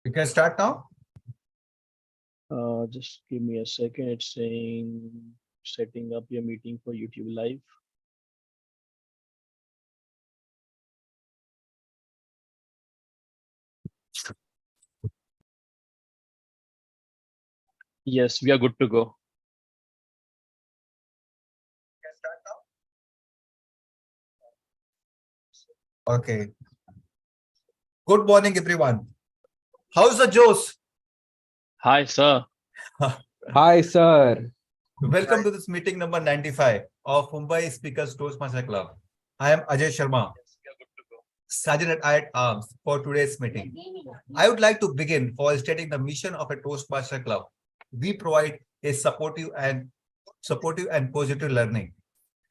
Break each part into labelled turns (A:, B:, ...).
A: You can start now.
B: Just give me a second. It's saying setting up your meeting for YouTube Live. Yes, we are good to go.
A: Okay. Good morning, everyone. How's the Joes?
B: Hi, sir.
C: Hi, sir.
A: Welcome to this meeting number 95 of Mumbai Speakers Toastmaster Club. I am Ajay Sharma, Sergeant at Arms for today's meeting. I would like to begin by stating the mission of a Toastmaster Club. We provide a supportive and positive learning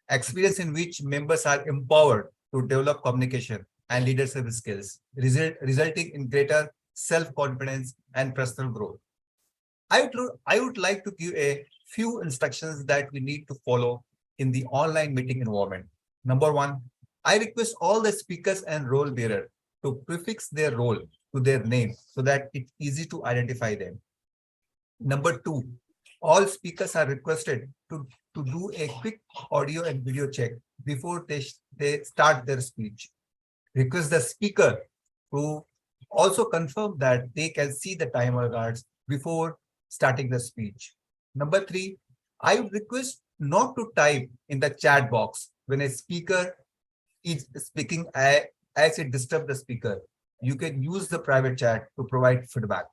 A: experience in which members are empowered to develop communication and leadership skills, resulting in greater self-confidence and personal growth. I would like to give a few instructions that we need to follow in the online meeting environment. Number one, I request all the speakers and role bearer to prefix their role to their name so that it's easy to identify them. Number two, all speakers are requested to do a quick audio and video check before they start their speech. Request the speaker to also confirm that they can see the timer guards before starting the speech. Number three, I would request not to type in the chat box when a speaker is speaking as it disturbs the speaker. You can use the private chat to provide feedback.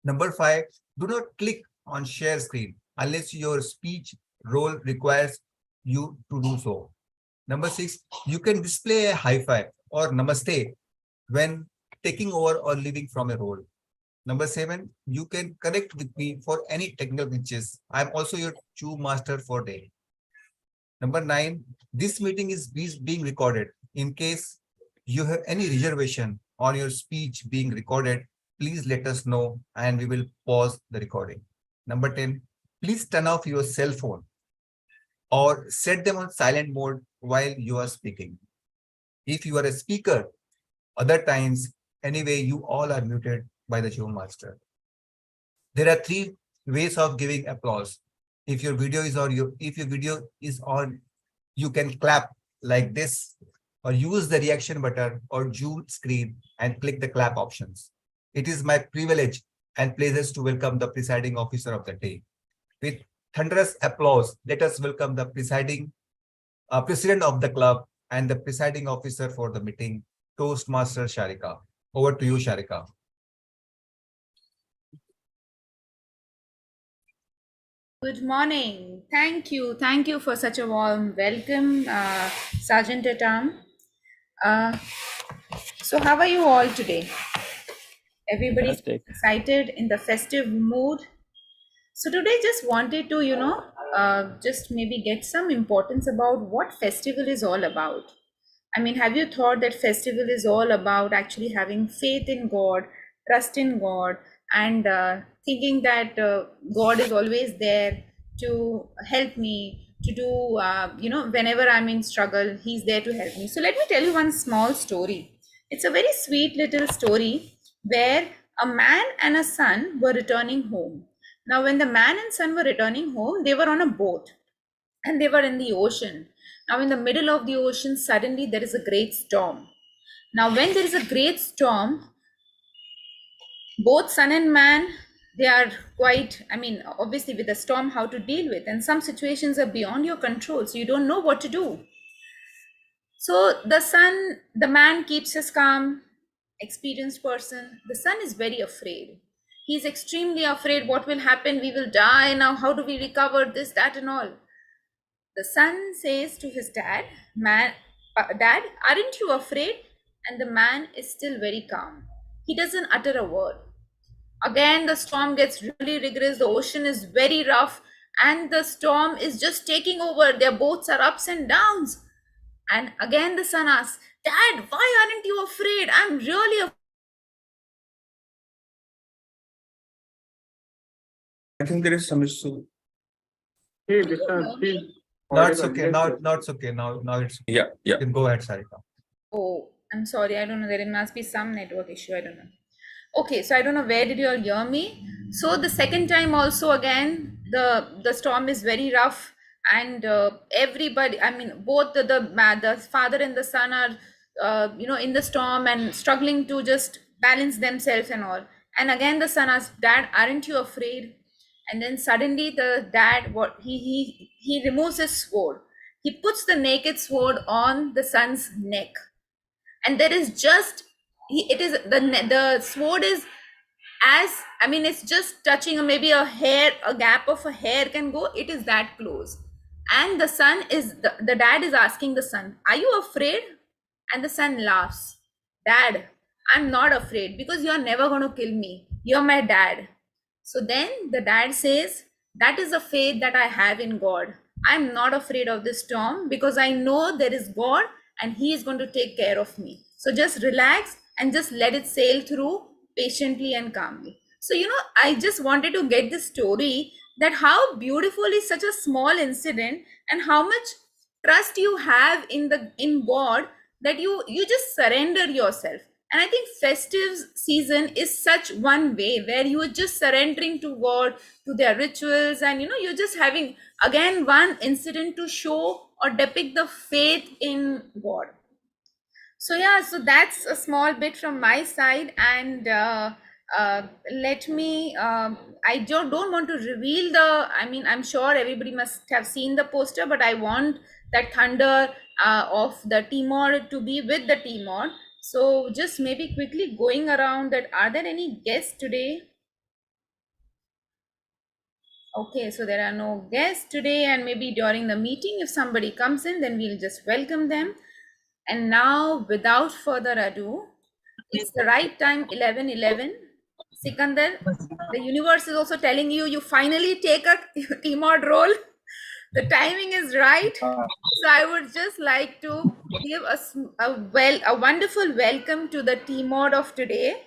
A: Number five, do not click on share screen unless your speech role requires you to do so. Number six, you can display a high five or namaste when taking over or leaving from a role. Number seven, you can connect with me for any technical glitches. I'm also your Chew master for day. Number nine, this meeting is being recorded. In case you have any reservation on your speech being recorded, please let us know and we will pause the recording. Number 10, please turn off your cell phone or set them on silent mode while you are speaking. If you are a speaker, other times, anyway, you all are muted by the Zoom master. There are three ways of giving applause. If your video is on, you can clap like this or use the reaction button or Zoom screen and click the clap options. It is my privilege and pleasure to welcome the presiding officer of the day. With thunderous applause, let us welcome the president of the club and the presiding officer for the meeting, Toastmaster Sharika. Over to you, Sharika.
D: Good morning. Thank you. Thank you for such a warm welcome, Sergeant at Arms. So how are you all today? Everybody's excited in the festive mood. So today just wanted to, just maybe get some importance about what festival is all about. I mean, have you thought that festival is all about actually having faith in God, trust in God, and thinking that God is always there to help me to do, whenever I'm in struggle, He's there to help me. So let me tell you one small story. It's a very sweet little story where a man and a son were returning home. Now, when the man and son were returning home, they were on a boat and they were in the ocean. Now, in the middle of the ocean, suddenly there is a great storm. Now, when there is a great storm, both son and man, they are quite, obviously with the storm, how to deal with. And some situations are beyond your control, so you don't know what to do. So the man keeps his calm, experienced person. The son is very afraid. He's extremely afraid. What will happen? We will die now. How do we recover this, that, and all? The son says to his dad, Dad, aren't you afraid? And the man is still very calm. He doesn't utter a word. Again, the storm gets really rigorous. The ocean is very rough and the storm is just taking over. Their boats are ups and downs. And again, the son asks, Dad, why aren't you afraid? I'm really afraid.
C: I think there is some issue.
A: Hey, please. No, it's okay. Now it's okay. Now it's okay.
C: Yeah.
A: You can go ahead, Sarika.
D: Oh, I'm sorry. I don't know. There must be some network issue. I don't know. Okay, so I don't know where did you all hear me. So the second time also again the storm is very rough, and everybody, I mean both the father and the son are in the storm and struggling to just balance themselves and all. And again the son asks, "Dad, aren't you afraid?" And then suddenly the dad, what he removes his sword. He puts the naked sword on the son's neck, and there is just it is the sword is, as I mean, it's just touching maybe a gap of a hair can go, it is that close. And the son is the dad is asking the son, "Are you afraid?" And the son laughs, "Dad, I'm not afraid because you're never going to kill me. You're my dad." So then the dad says, "That is a faith that I have in God. I'm not afraid of this storm because I know there is God and He is going to take care of me. So just relax and just let it sail through patiently and calmly." So, I just wanted to get this story, that how beautiful is such a small incident, and how much trust you have in God, that you just surrender yourself. And I think festive season is such one way where you are just surrendering to God, to their rituals, and you're just having again one incident to show or depict the faith in God. So yeah, so that's a small bit from my side, and let me. I don't want to reveal the. I mean, I'm sure everybody must have seen the poster, but I want that thunder of the Timor to be with the Timor. So just maybe quickly going around that. Are there any guests today? Okay, so there are no guests today, and maybe during the meeting, if somebody comes in, then we'll just welcome them. And now, without further ado, it's the right time, 11:11. Sikandar, the universe is also telling you, you finally take a T-mod role. The timing is right. So I would just like to give a wonderful welcome to the T-mod of today.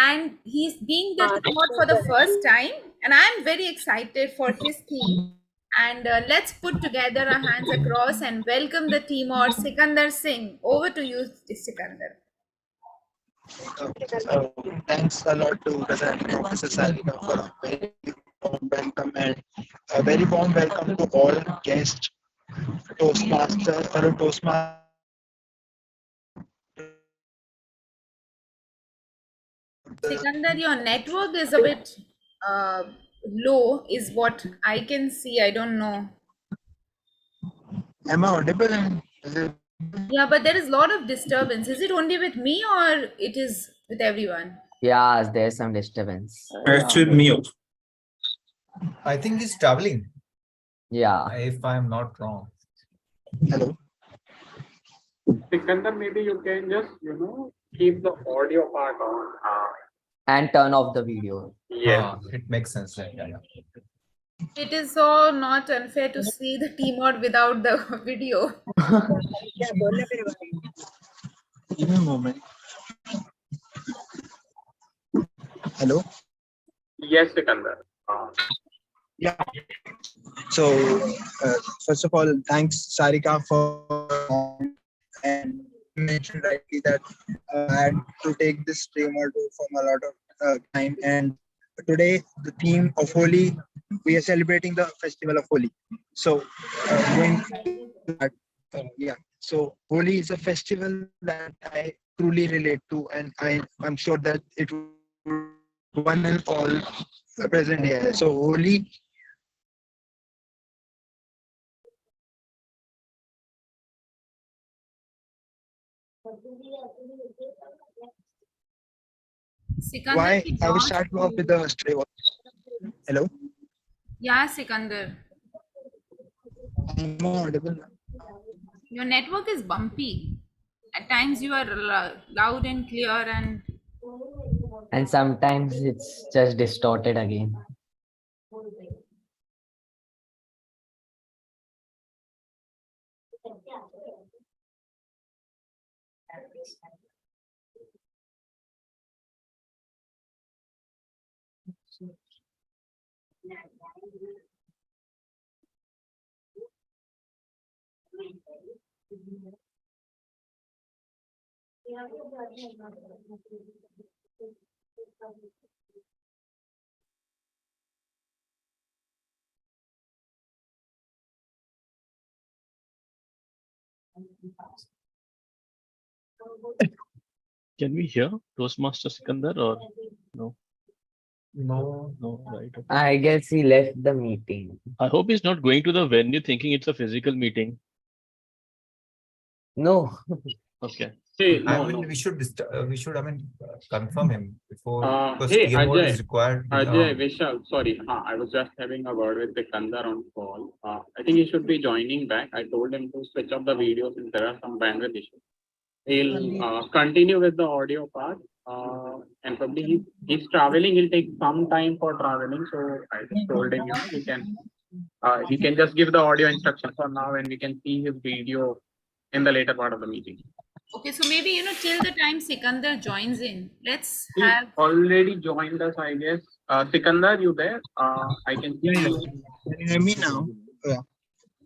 D: And he's being the T-mod for the first time. And I'm very excited for his theme. And let's put together our hands across and welcome the T-mod, Sikandar Singh. Over to you, Sikandar.
E: So thanks a lot to President Mrs. Sarika for a very warm welcome, and a very warm welcome to all guests, Toastmasters, fellow Toastmasters.
D: Sikandar, your network is a bit uh, low, is what I can see. I don't know.
E: Am I audible? And is it
D: Yeah, but there is a lot of disturbance. Is it only with me or it is with everyone?
F: Yeah, there's some disturbance.
C: It's with me also.
A: I think he's traveling,
F: Yeah.
A: if I'm not wrong.
E: hello?
G: Sikandar, maybe you can just, keep the audio part on.
F: And turn off the video.
G: Yes.
A: It makes sense. Yeah.
D: It is so not unfair to see the T-mod without the video.
E: Give me a moment. Hello?
G: Yes, Sikandar.
E: Yeah. So, first of all, thanks, Sarika, for and mentioned rightly that I had to take this stream or do from a lot of time. And today, the theme of Holi, we are celebrating the festival of Holi. So, going to that, yeah. So, Holi is a festival that I truly relate to, and I'm sure that it will one and all present here. So, Holi.
D: Sikandar,
E: Why
D: we
E: I will
D: lost
E: start off
D: you.
E: with the stray. Hello,
D: Yeah, Sikandar.
E: I'm audible now.
D: Your network is bumpy. At times you are loud and clear,
F: And sometimes it's just distorted again.
B: Can we hear Toastmaster Sikandar or no?
A: No.
B: No, right. Okay.
F: I guess he left the meeting.
B: I hope he's not going to the venue thinking it's a physical meeting.
F: No.
B: Okay.
G: Hey,
A: I
G: no,
A: mean,
G: no.
A: we should, confirm him before, because
G: Hey,
A: TM mode
G: Ajay.
A: is required.
G: Ajay, Vishal, sorry. I was just having a word with Sikandar on call. I think he should be joining back. I told him to switch off the video since there are some bandwidth issues. He'll continue with the audio part. And probably he's traveling. He'll take some time for traveling. So I just told him, he can just give the audio instructions for now, and we can see his video in the later part of the meeting.
D: Okay, so maybe till the time Sikandar joins in, let's
G: He
D: have.
G: already joined us, I guess. Sikandar, you there? I can see
E: Yeah,
G: you.
E: Can you hear me now? Yeah.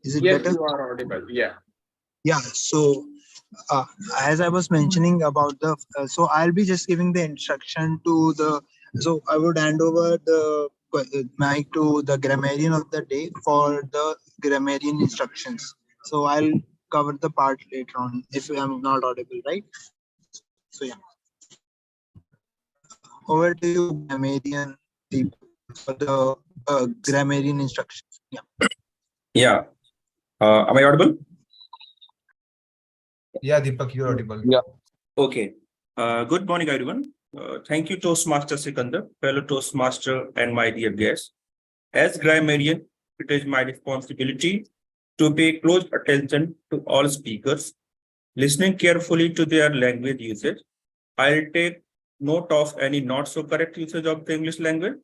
E: Is it
G: Yes,
E: better?
G: you are audible. Yeah.
E: Yeah. So, as I was mentioning about the, so I'll be just giving the instruction to the. So I would hand over the mic to the grammarian of the day for the grammarian instructions. So I'll cover the part later on if I'm not audible, right? So yeah. Over to you, grammarian people, for the grammarian instructions. Yeah.
C: Yeah. Am I audible?
A: Yeah, Deepak, you're audible.
C: Yeah. Okay. Good morning, everyone. Thank you, Toastmaster Sikandar, fellow Toastmaster, and my dear guests. As grammarian, it is my responsibility to pay close attention to all speakers, listening carefully to their language usage. I'll take note of any not so correct usage of the English language,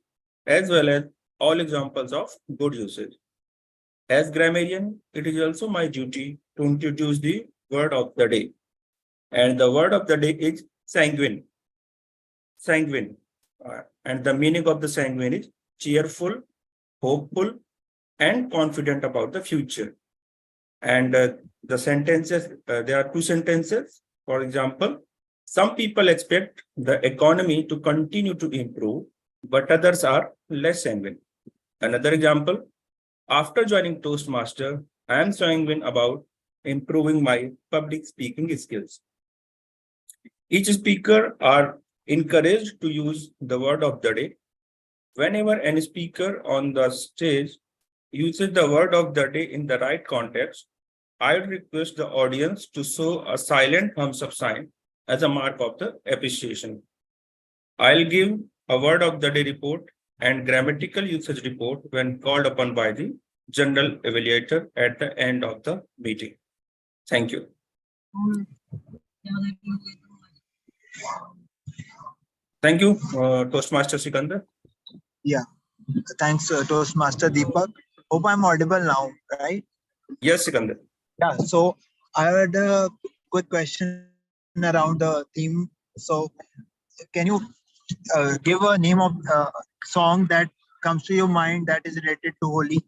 C: as well as all examples of good usage. As grammarian, it is also my duty to introduce the word of the day. And the word of the day is sanguine. Sanguine. And the meaning of the sanguine is cheerful, hopeful, and confident about the future. And the sentences, there are two sentences. For example, some people expect the economy to continue to improve, but others are less sanguine. Another example, after joining Toastmaster, I am sanguine about improving my public speaking skills. Each speaker are encouraged to use the word of the day. Whenever any speaker on the stage uses the word of the day in the right context, I would request the audience to show a silent thumbs up sign as a mark of the appreciation. I'll give a word of the day report and grammatical usage report when called upon by the general evaluator at the end of the meeting. Thank you. Thank you, Toastmaster Sikandar.
E: Yeah. Thanks, Toastmaster Deepak. Hope I'm audible now, right?
C: Yes, Sikandar.
E: Yeah. So I had a quick question around the theme. So can you give a name of song that comes to your mind that is related to Holi?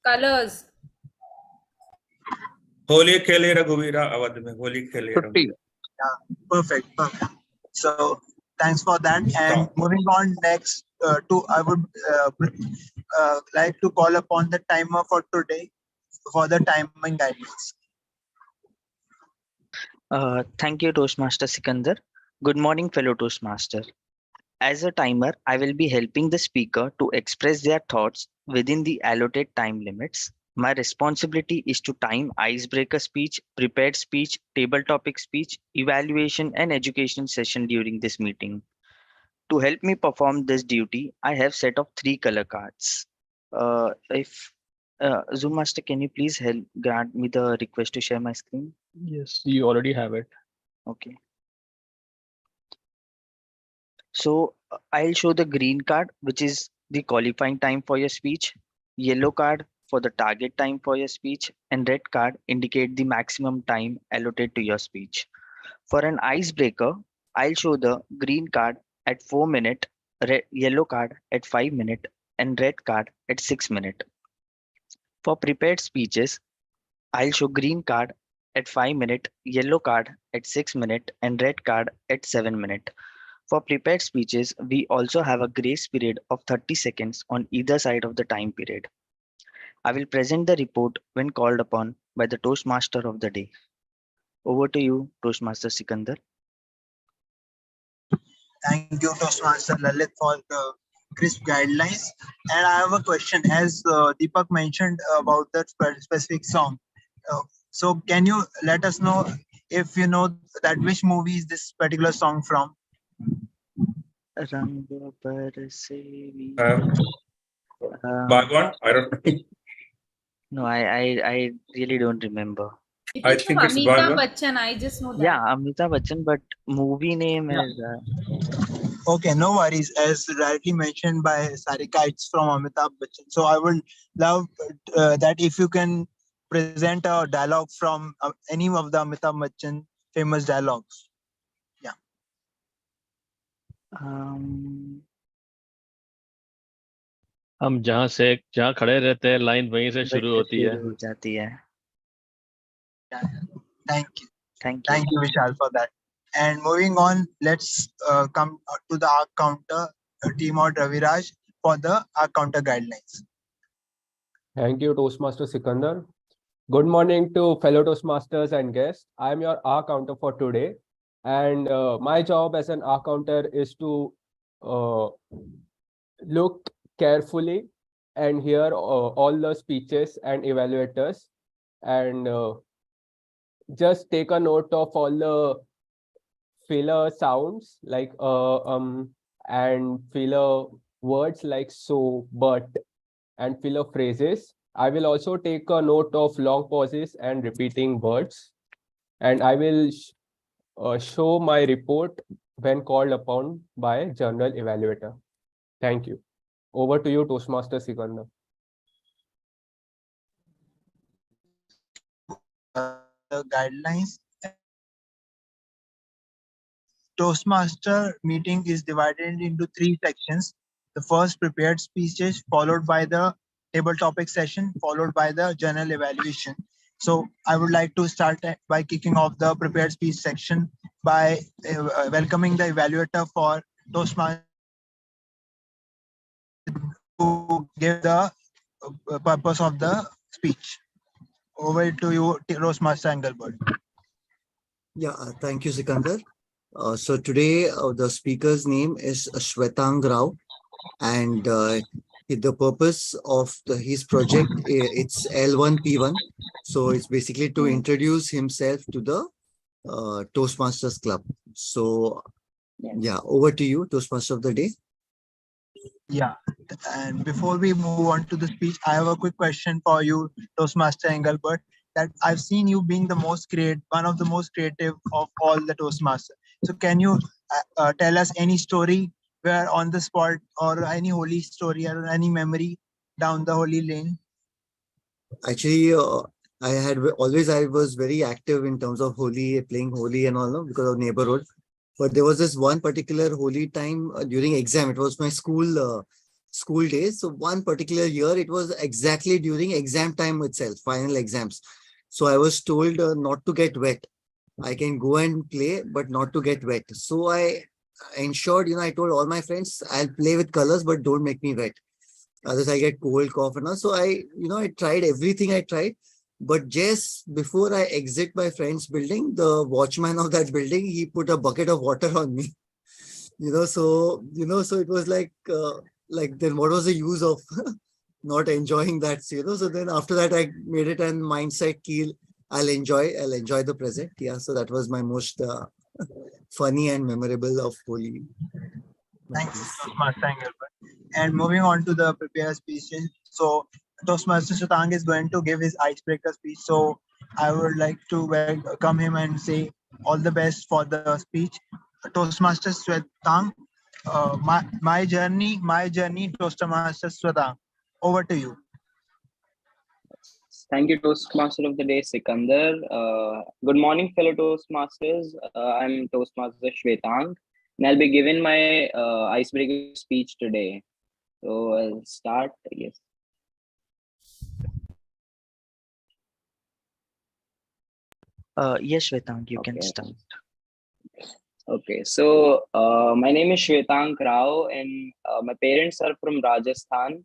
D: Colors.
C: Holi खेले रघुवीरा अवध में होली खेले रघुवीरा.
E: Yeah, perfect. So thanks for that. And moving on next I would like to call upon the timer for today for the timing guidance.
H: Thank you, Toastmaster Sikandar. Good morning, fellow Toastmaster. As a timer, I will be helping the speaker to express their thoughts within the allotted time limits. My responsibility is to time icebreaker speech, prepared speech, table topic speech, evaluation, and education session during this meeting. To help me perform this duty, I have set of 3 color cards. Zoom Master, can you please grant me the request to share my screen?
B: Yes, you already have it.
H: Okay. So I'll show the green card, which is the qualifying time for your speech, yellow card for the target time for your speech, and red card indicate the maximum time allotted to your speech. For an icebreaker, I'll show the green card at 4 minutes, yellow card at 5 minutes, and red card at 6 minutes. For prepared speeches, I'll show green card at 5 minutes, yellow card at 6 minutes, and red card at 7 minutes. For prepared speeches, we also have a grace period of 30 seconds on either side of the time period. I will present the report when called upon by the Toastmaster of the day. Over to you, Toastmaster Sikandar.
E: Thank you, Toastmaster Lalit, for the crisp guidelines. And I have a question. As Deepak mentioned about that specific song, so can you let us know if you know that which movie is this particular song from?
H: Rang Barse
C: Bhagwan, I don't know.
H: no, I really don't remember.
D: It
C: I
D: is from
C: think it's
D: Amitabh
C: Bhagwan.
D: Bachchan. I just know
H: Yeah,
D: that.
H: Amitabh Bachchan, but movie name
E: Yeah.
H: is
E: Okay, no worries. As rightly mentioned by Sarika, it's from Amitabh Bachchan. So I would love that if you can present a dialogue from any of the Amitabh Bachchan famous dialogues.
H: um,
B: हम जहाँ खड़े रहते हैं line वहीं से शुरू होती है.
H: शुरू हो जाती है.
E: Yeah. Thank you.
H: Thank you.
E: Thank you, Vishal, for that. And moving on, let's come to the arc counter team of Raviraj for the arc counter guidelines.
I: Thank you, Toastmaster Sikandar. Good morning to fellow Toastmasters and guests. I'm your R counter for today. And my job as an R counter is to look carefully and hear all the speeches and evaluators and just take a note of all the filler sounds like and filler words like so, but, and filler phrases. I will also take a note of long pauses and repeating words. And I will show my report when called upon by general evaluator. Thank you. Over to you, Toastmaster Sikandar.
E: The guidelines. Toastmaster meeting is divided into three sections. The first prepared speeches, followed by the table topic session, followed by the general evaluation. So I would like to start by kicking off the prepared speech section by welcoming the evaluator for Toastmaster to give the purpose of the speech. Over to you, Toastmaster Engelbert.
J: Yeah, thank you, Sikandar. So today the speaker's name is Shwetang Rao, and the purpose of his project it's L1P1. So it's basically to introduce himself to the Toastmasters Club. So yeah, over to you, Toastmaster of the day.
E: Yeah, and before we move on to the speech, I have a quick question for you, Toastmaster Engelbert. That I've seen you being the one of the most creative of all the Toastmasters. So can you tell us any story where on the spot or any holy story or any memory down the holy lane?
J: Actually, I was very active in terms of Holi, playing Holi and all, no, because of neighborhood. But there was this one particular Holi time during exam. It was my school days. So one particular year, it was exactly during exam time itself, final exams. So I was told not to get wet. I can go and play, but not to get wet. So I ensured, I told all my friends, I'll play with colors, but don't make me wet. Otherwise I get cold, cough and all. So I tried everything I tried. But just before I exit my friend's building, the watchman of that building, he put a bucket of water on me. So it was like then what was the use of not enjoying that? So then after that, I made it an mindset key. I'll enjoy the present. Yeah. So that was my most funny and memorable of Holi.
E: Thanks, Toastmaster Engelbert. And moving on to the prepared speeches. So Toastmaster Shwetang is going to give his icebreaker speech. So I would like to welcome him and say all the best for the speech. Toastmaster Shwetang, my journey, Toastmaster Shwetang. Over to you.
F: Thank you, Toastmaster of the Day, Sikandar. Good morning, fellow Toastmasters. I'm Toastmaster Shwetang, and I'll be giving my icebreaker speech today. So I'll start, I guess.
H: Yes, Shwetank, you can
F: Okay.
H: start.
F: Okay. So my name is Shwetank Rao, and my parents are from Rajasthan.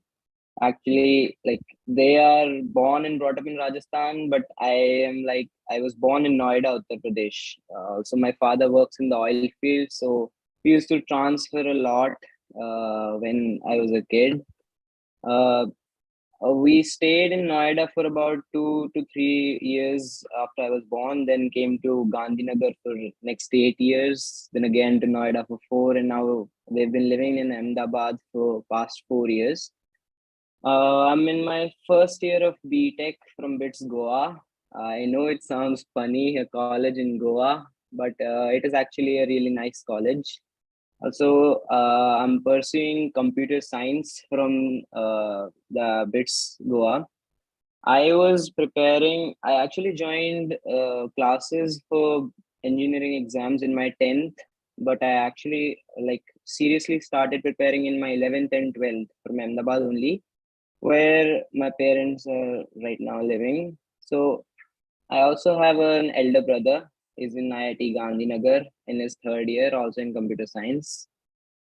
F: Actually, like they are born and brought up in Rajasthan, but I was born in Noida, Uttar Pradesh. So my father works in the oil field, so we used to transfer a lot when I was a kid. Uh, we stayed in Noida for about 2 to 3 years after I was born. Then came to Gandhinagar for next 8 years. Then again to Noida for 4, and now we've been living in Ahmedabad for past 4 years. I'm in my first year of BTech from BITS Goa. I know it sounds funny, a college in Goa, but it is actually a really nice college. Also, I'm pursuing computer science from the BITS Goa. I actually joined classes for engineering exams in my 10th, but I actually like seriously started preparing in my 11th and 12th from Ahmedabad only, where my parents are right now living. So I also have an elder brother. He's in IIT Gandhinagar in his third year, also in computer science.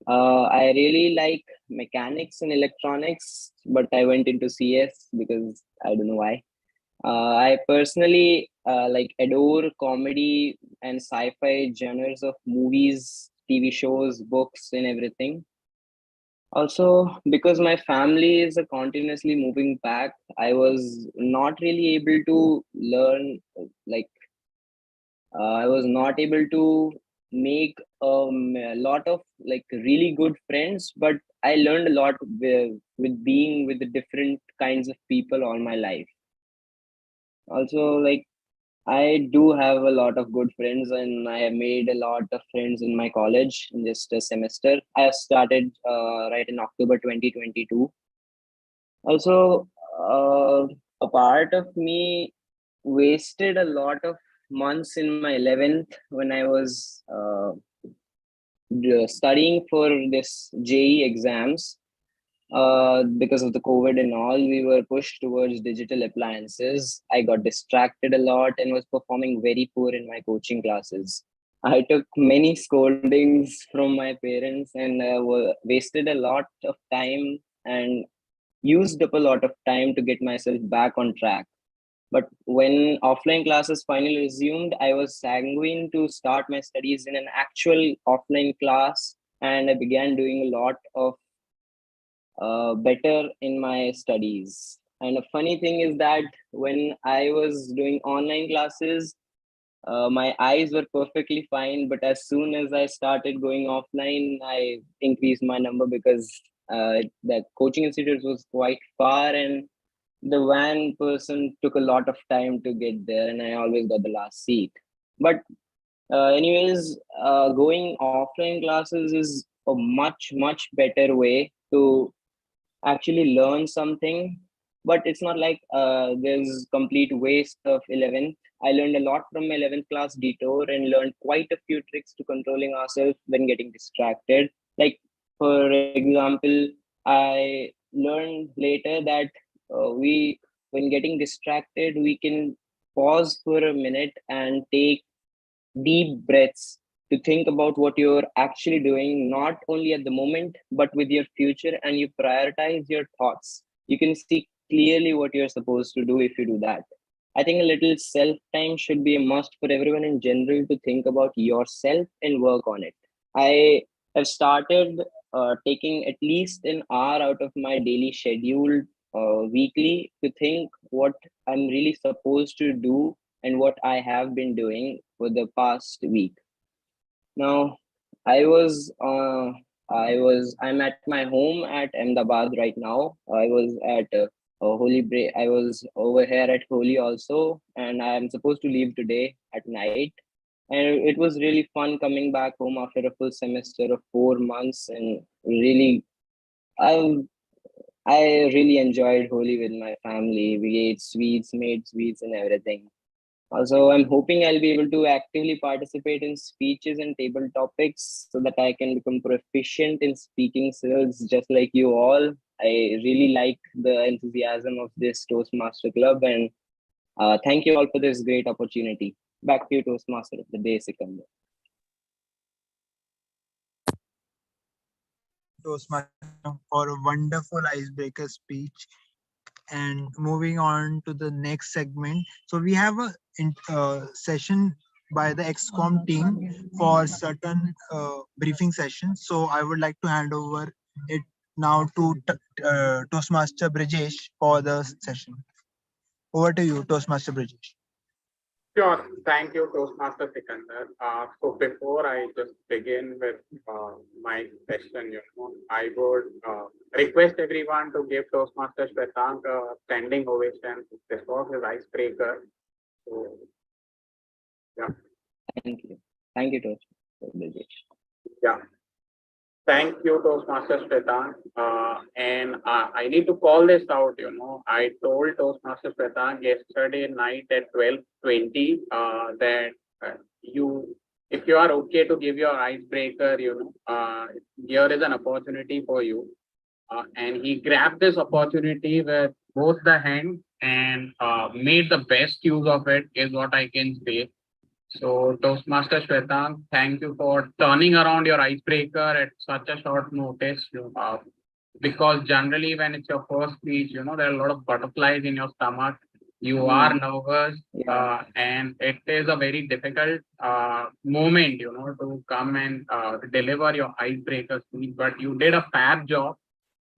F: I really like mechanics and electronics, but I went into CS because I don't know why. I personally like adore comedy and sci-fi genres of movies, TV shows, books, and everything. Also, because my family is a continuously moving pack, I was not really able to learn, like, I was not able to make a lot of like really good friends, but I learned a lot with being with the different kinds of people all my life. Also, like, I do have a lot of good friends, and I have made a lot of friends in my college in just a semester. I started right in October 2022. Also, a part of me wasted a lot of months in my 11th when I was studying for this JE exams. Because of the COVID and all, we were pushed towards digital appliances. I got distracted a lot and was performing very poor in my coaching classes. I took many scoldings from my parents and wasted a lot of time and used up a lot of time to get myself back on track. But when offline classes finally resumed, I was sanguine to start my studies in an actual offline class, and I began doing a lot of better in my studies. And a funny thing is that when I was doing online classes, my eyes were perfectly fine. But as soon as I started going offline, I increased my number because the coaching institute was quite far, and the van person took a lot of time to get there, and I always got the last seat. But anyways, going offline classes is a much better way to actually learn something. But it's not like there's complete waste of 11th. I learned a lot from my 11th class detour and learned quite a few tricks to controlling ourselves when getting distracted. Like, for example, I learned later that we when getting distracted, we can pause for a minute and take deep breaths to think about what you're actually doing, not only at the moment, but with your future, and you prioritize your thoughts. You can see clearly what you're supposed to do if you do that. I think a little self time should be a must for everyone in general to think about yourself and work on it. I have started taking at least an hour out of my daily schedule weekly to think what I'm really supposed to do and what I have been doing for the past week. Now, I was I'm at my home at Ahmedabad right now. I was at Holy Break. I was over here at Holi also, and I am supposed to leave today at night. And it was really fun coming back home after a full semester of 4 months, and really, I I really enjoyed Holi with my family. We ate sweets, made sweets, and everything. Also, I'm hoping I'll be able to actively participate in speeches and table topics so that I can become proficient in speaking skills just like you all. I really like the enthusiasm of this Toastmaster Club, and thank you all for this great opportunity. Back to you, Toastmaster of the day, Sikandar.
E: Toastmaster for a wonderful icebreaker speech. And moving on to the next segment. So we have a session by the XCOM team for certain briefing sessions. So I would like to hand over it now to Toastmaster Brijesh for the session. Over to you, Toastmaster Brijesh.
G: Sure. Thank you, Toastmaster Sikandar. So before I just begin with my session, I would request everyone to give Toastmaster Shwetank a standing ovation. This was his icebreaker. So, yeah.
F: Thank you. Thank you, Toastmaster Brijesh.
G: Yeah. Thank you, Toastmaster Shwetank. And I need to call this out, I told Toastmaster Shwetank yesterday night at 12:20 that if you are okay to give your icebreaker, here is an opportunity for you. And he grabbed this opportunity with both the hands and made the best use of it, is what I can say. So, Toastmaster Shwetank, thank you for turning around your icebreaker at such a short notice. Because generally, when it's your first speech, there are a lot of butterflies in your stomach. You are nervous, and it is a very difficult moment, to come and deliver your icebreaker speech. But you did a fab job.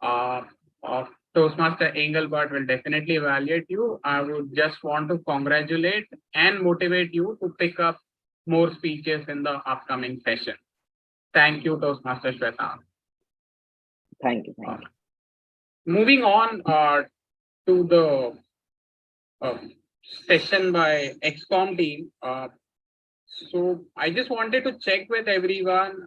G: Of Toastmaster Engelbert will definitely evaluate you. I would just want to congratulate and motivate you to pick up more speeches in the upcoming session. Thank you, Toastmaster Shwetank.
F: Thank you. Thank you.
G: Moving on to the session by XCOM team. So I just wanted to check with everyone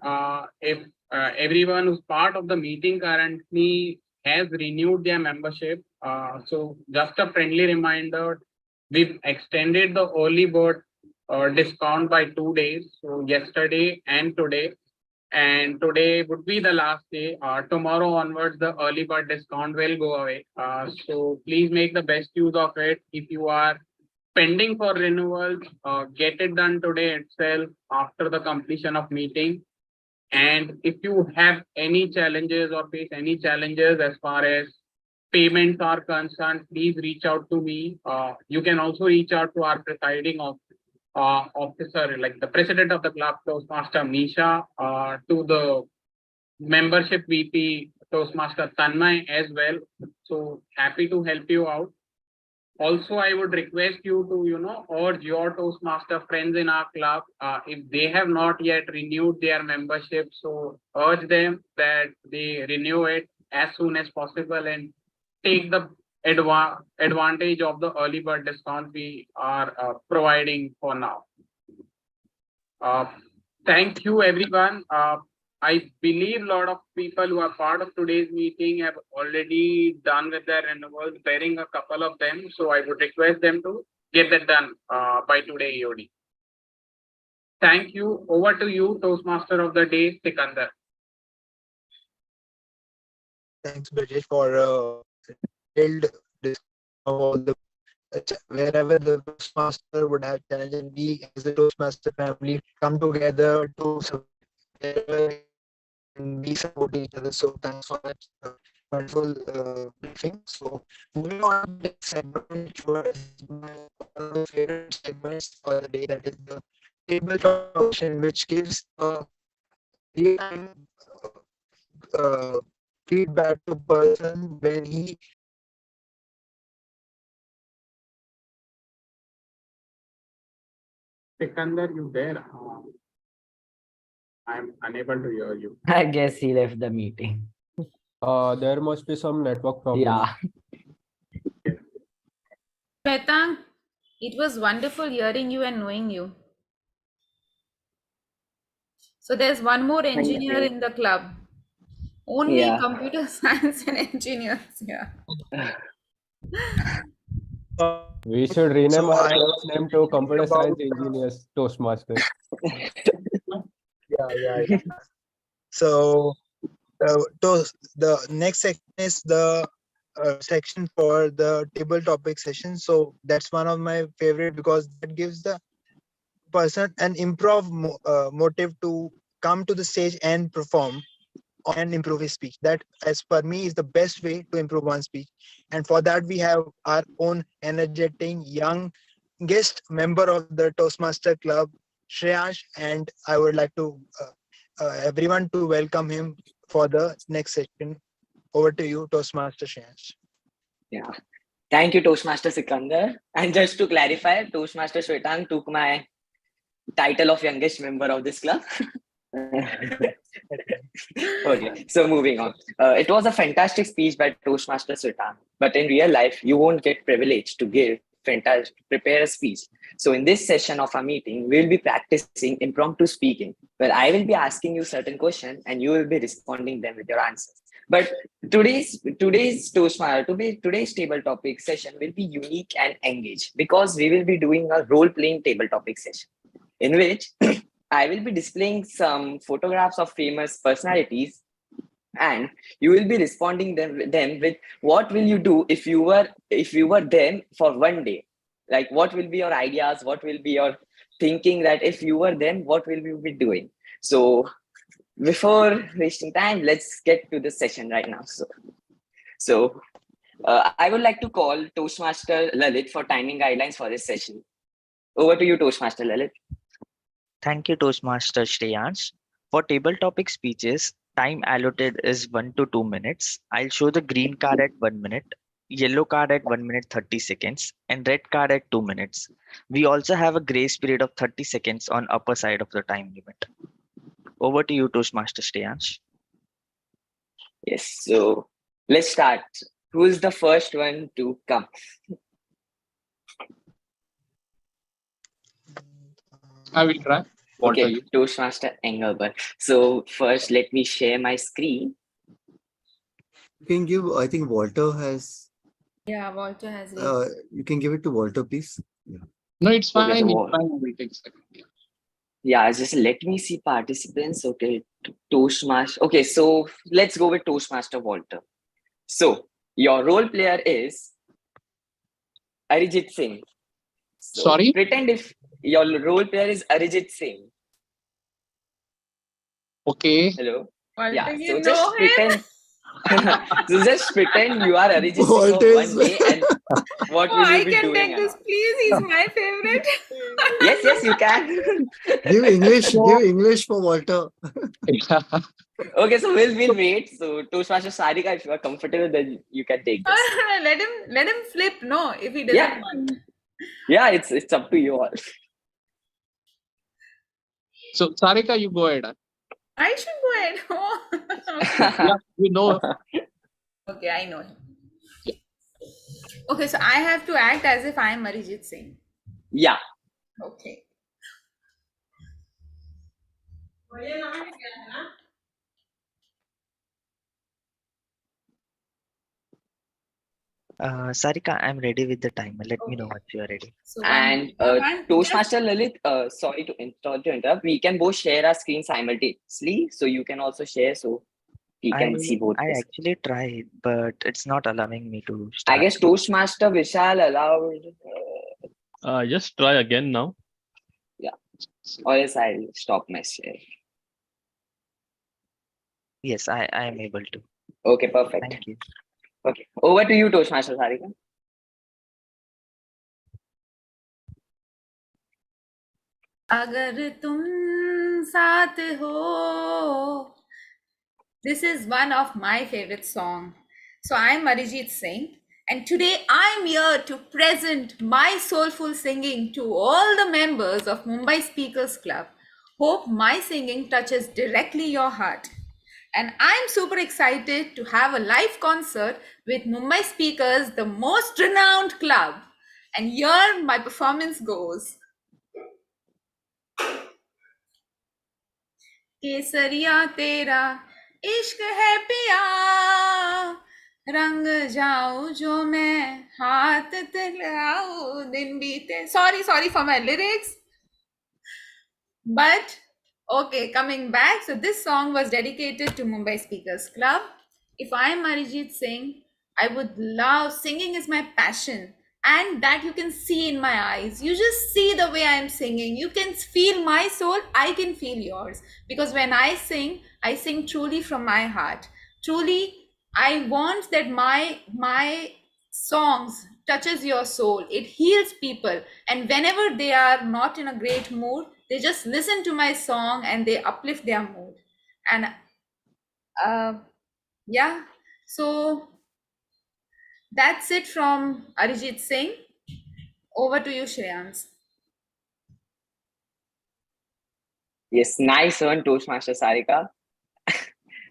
G: if everyone who's part of the meeting currently has renewed their membership. So just a friendly reminder, we've extended the early bird discount by 2 days. So yesterday and today. And today would be the last day. Tomorrow onwards, the early bird discount will go away. So please make the best use of it. If you are pending for renewals, get it done today itself after the completion of meeting. And if you have any challenges or face any challenges as far as payments are concerned, please reach out to me. You can also reach out to our presiding officer, like the president of the club, Toastmaster Misha, to the membership VP, Toastmaster Tanmay as well. So happy to help you out. Also, I would request you to, urge your Toastmaster friends in our club, if they have not yet renewed their membership, so urge them that they renew it as soon as possible and take the advantage of the early bird discount we are providing for now. Thank you, everyone. I believe a lot of people who are part of today's meeting have already done with their renewals, bearing a couple of them. So I would request them to get that done by today EOD. Thank you. Over to you, Toastmaster of the day, Sikandar.
E: Thanks, Brijesh, for detailed discussion of all the wherever the Toastmaster would have challenges, we as the Toastmaster family come together to and we support each other. So thanks for that wonderful briefing. So moving on to the next segment, which was one of my favorite segments for the day, that is the table talk session, which gives real-time feedback to person when he
G: Sikandar, you there? I'm unable to hear you.
K: I guess he left the meeting.
I: There must be some network problem.
K: Yeah.
D: Shwetank, it was wonderful hearing you and knowing you. So there's one more engineer in the club. Only computer science and engineers. Yeah.
I: We should rename our club's name to Computer Science Engineers Toastmasters.
E: Yeah. So the next section is the section for the table topic session. So that's one of my favorite because that gives the person an motive to come to the stage and perform and improve his speech. That, as per me, is the best way to improve one's speech. And for that, we have our own energetic young guest member of the Toastmaster Club, Shreyash, and I would like to everyone to welcome him for the next session. Over to you, Toastmaster Shreyash.
K: Yeah. Thank you, Toastmaster Sikandar. And just to clarify, Toastmaster Shwetang took my title of youngest member of this club. Okay, so moving on. It was a fantastic speech by Toastmaster Shwetang, but in real life, you won't get privileged to prepare a speech. So in this session of our meeting, we'll be practicing impromptu speaking, where I will be asking you certain questions and you will be responding them with your answers. But today's table topic session will be unique and engaged because we will be doing a role-playing table topic session in which I will be displaying some photographs of famous personalities and you will be responding them with what will you do if you were them for one day. Like, what will be your ideas? What will be your thinking that if you were them, what will you be doing? So before wasting time, let's get to the session right now. So I would like to call Toastmaster Lalit for timing guidelines for this session. Over to you, Toastmaster Lalit.
H: Thank you, Toastmaster Shreyansh. For table topic speeches, time allotted is 1 to 2 minutes. I'll show the green card at 1 minute, yellow card at 1 minute 30 seconds, and red card at 2 minutes. We also have a grace period of 30 seconds on upper side of the time limit. Over to you, Toastmaster Shreyansh.
K: Yes, so let's start. Who is the first one to come?
G: I will try.
K: Okay, Toastmaster Engelbert. So first, let me share my screen.
J: You can give, I think Walter has.
D: Yeah, Walter has
J: you can give it to Walter, please. Yeah.
G: No, it's fine.
K: Okay, so
G: It's fine. We'll take a second.
K: Yeah, just let me see participants. Okay, Toastmaster. Okay, so let's go with Toastmaster Walter. So your role player is Arijit Singh. So
G: Sorry?
K: pretend if your role player is Arijit Singh.
G: Okay.
K: Hello.
D: Walter,
K: Yeah,
D: you
K: so
D: know
K: just
D: him?
K: pretend. So just pretend you are Arijit Singh
J: Walter
K: for
J: is-
K: one day, and what will
D: I
K: you be
D: can
K: doing?
D: take
K: and
D: this,
K: all?
D: please. He's my favorite.
K: Yes, you can.
J: Give English for Walter.
K: Okay, so we'll wait. So Toastmaster Sarika, if you are comfortable, then you can take this.
D: let him flip. No, if he doesn't
K: Yeah.
D: want.
K: Yeah, it's up to you all.
G: So, Sarika, you go ahead.
D: I should go ahead. Oh.
G: Yeah, you know.
D: Okay, I know him. Okay, so I have to act as if I am Arijit Singh.
K: Yeah.
D: Okay.
H: Sarika, I'm ready with the timer. Let me know
D: Okay.
H: once you are ready.
D: So
K: And Toastmaster Lalit, sorry to interrupt. We can both share our screen simultaneously, so you can also share, so we can see both.
H: I
K: this.
H: actually tried, but it's not allowing me to start.
K: I guess Toastmaster Vishal allowed.
B: Just try again now.
K: Yeah. Or else I'll stop my share.
H: Yes, I am able to.
K: Okay, perfect.
H: Thank you.
K: Okay, over to you, Toastmaster Sarika.
D: अगर तुम साथ हो. This is one of my favorite songs. So I'm Arijit Singh, and today I'm here to present my soulful singing to all the members of Mumbai Speakers Club. Hope my singing touches directly your heart. And I'm super excited to have a live concert with Mumbai Speakers, the most renowned club. And here my performance goes. केसरिया तेरा इश्क है पिया, रंग जाऊं जो मैं हाथ तलाऊं दिन बीते. Sorry for my lyrics. But okay, coming back. So this song was dedicated to Mumbai Speakers Club. If I am Arijit Singh, I would love, singing is my passion, and that you can see in my eyes. You just see the way I'm singing. You can feel my soul. I can feel yours. Because when I sing truly from my heart. Truly, I want that my songs touches your soul. It heals people. And whenever they are not in a great mood, they just listen to my song and they uplift their mood. And yeah, so that's it from Arijit Singh. Over to you, Shreyans.
K: Yes, nice one, Toastmaster Sarika.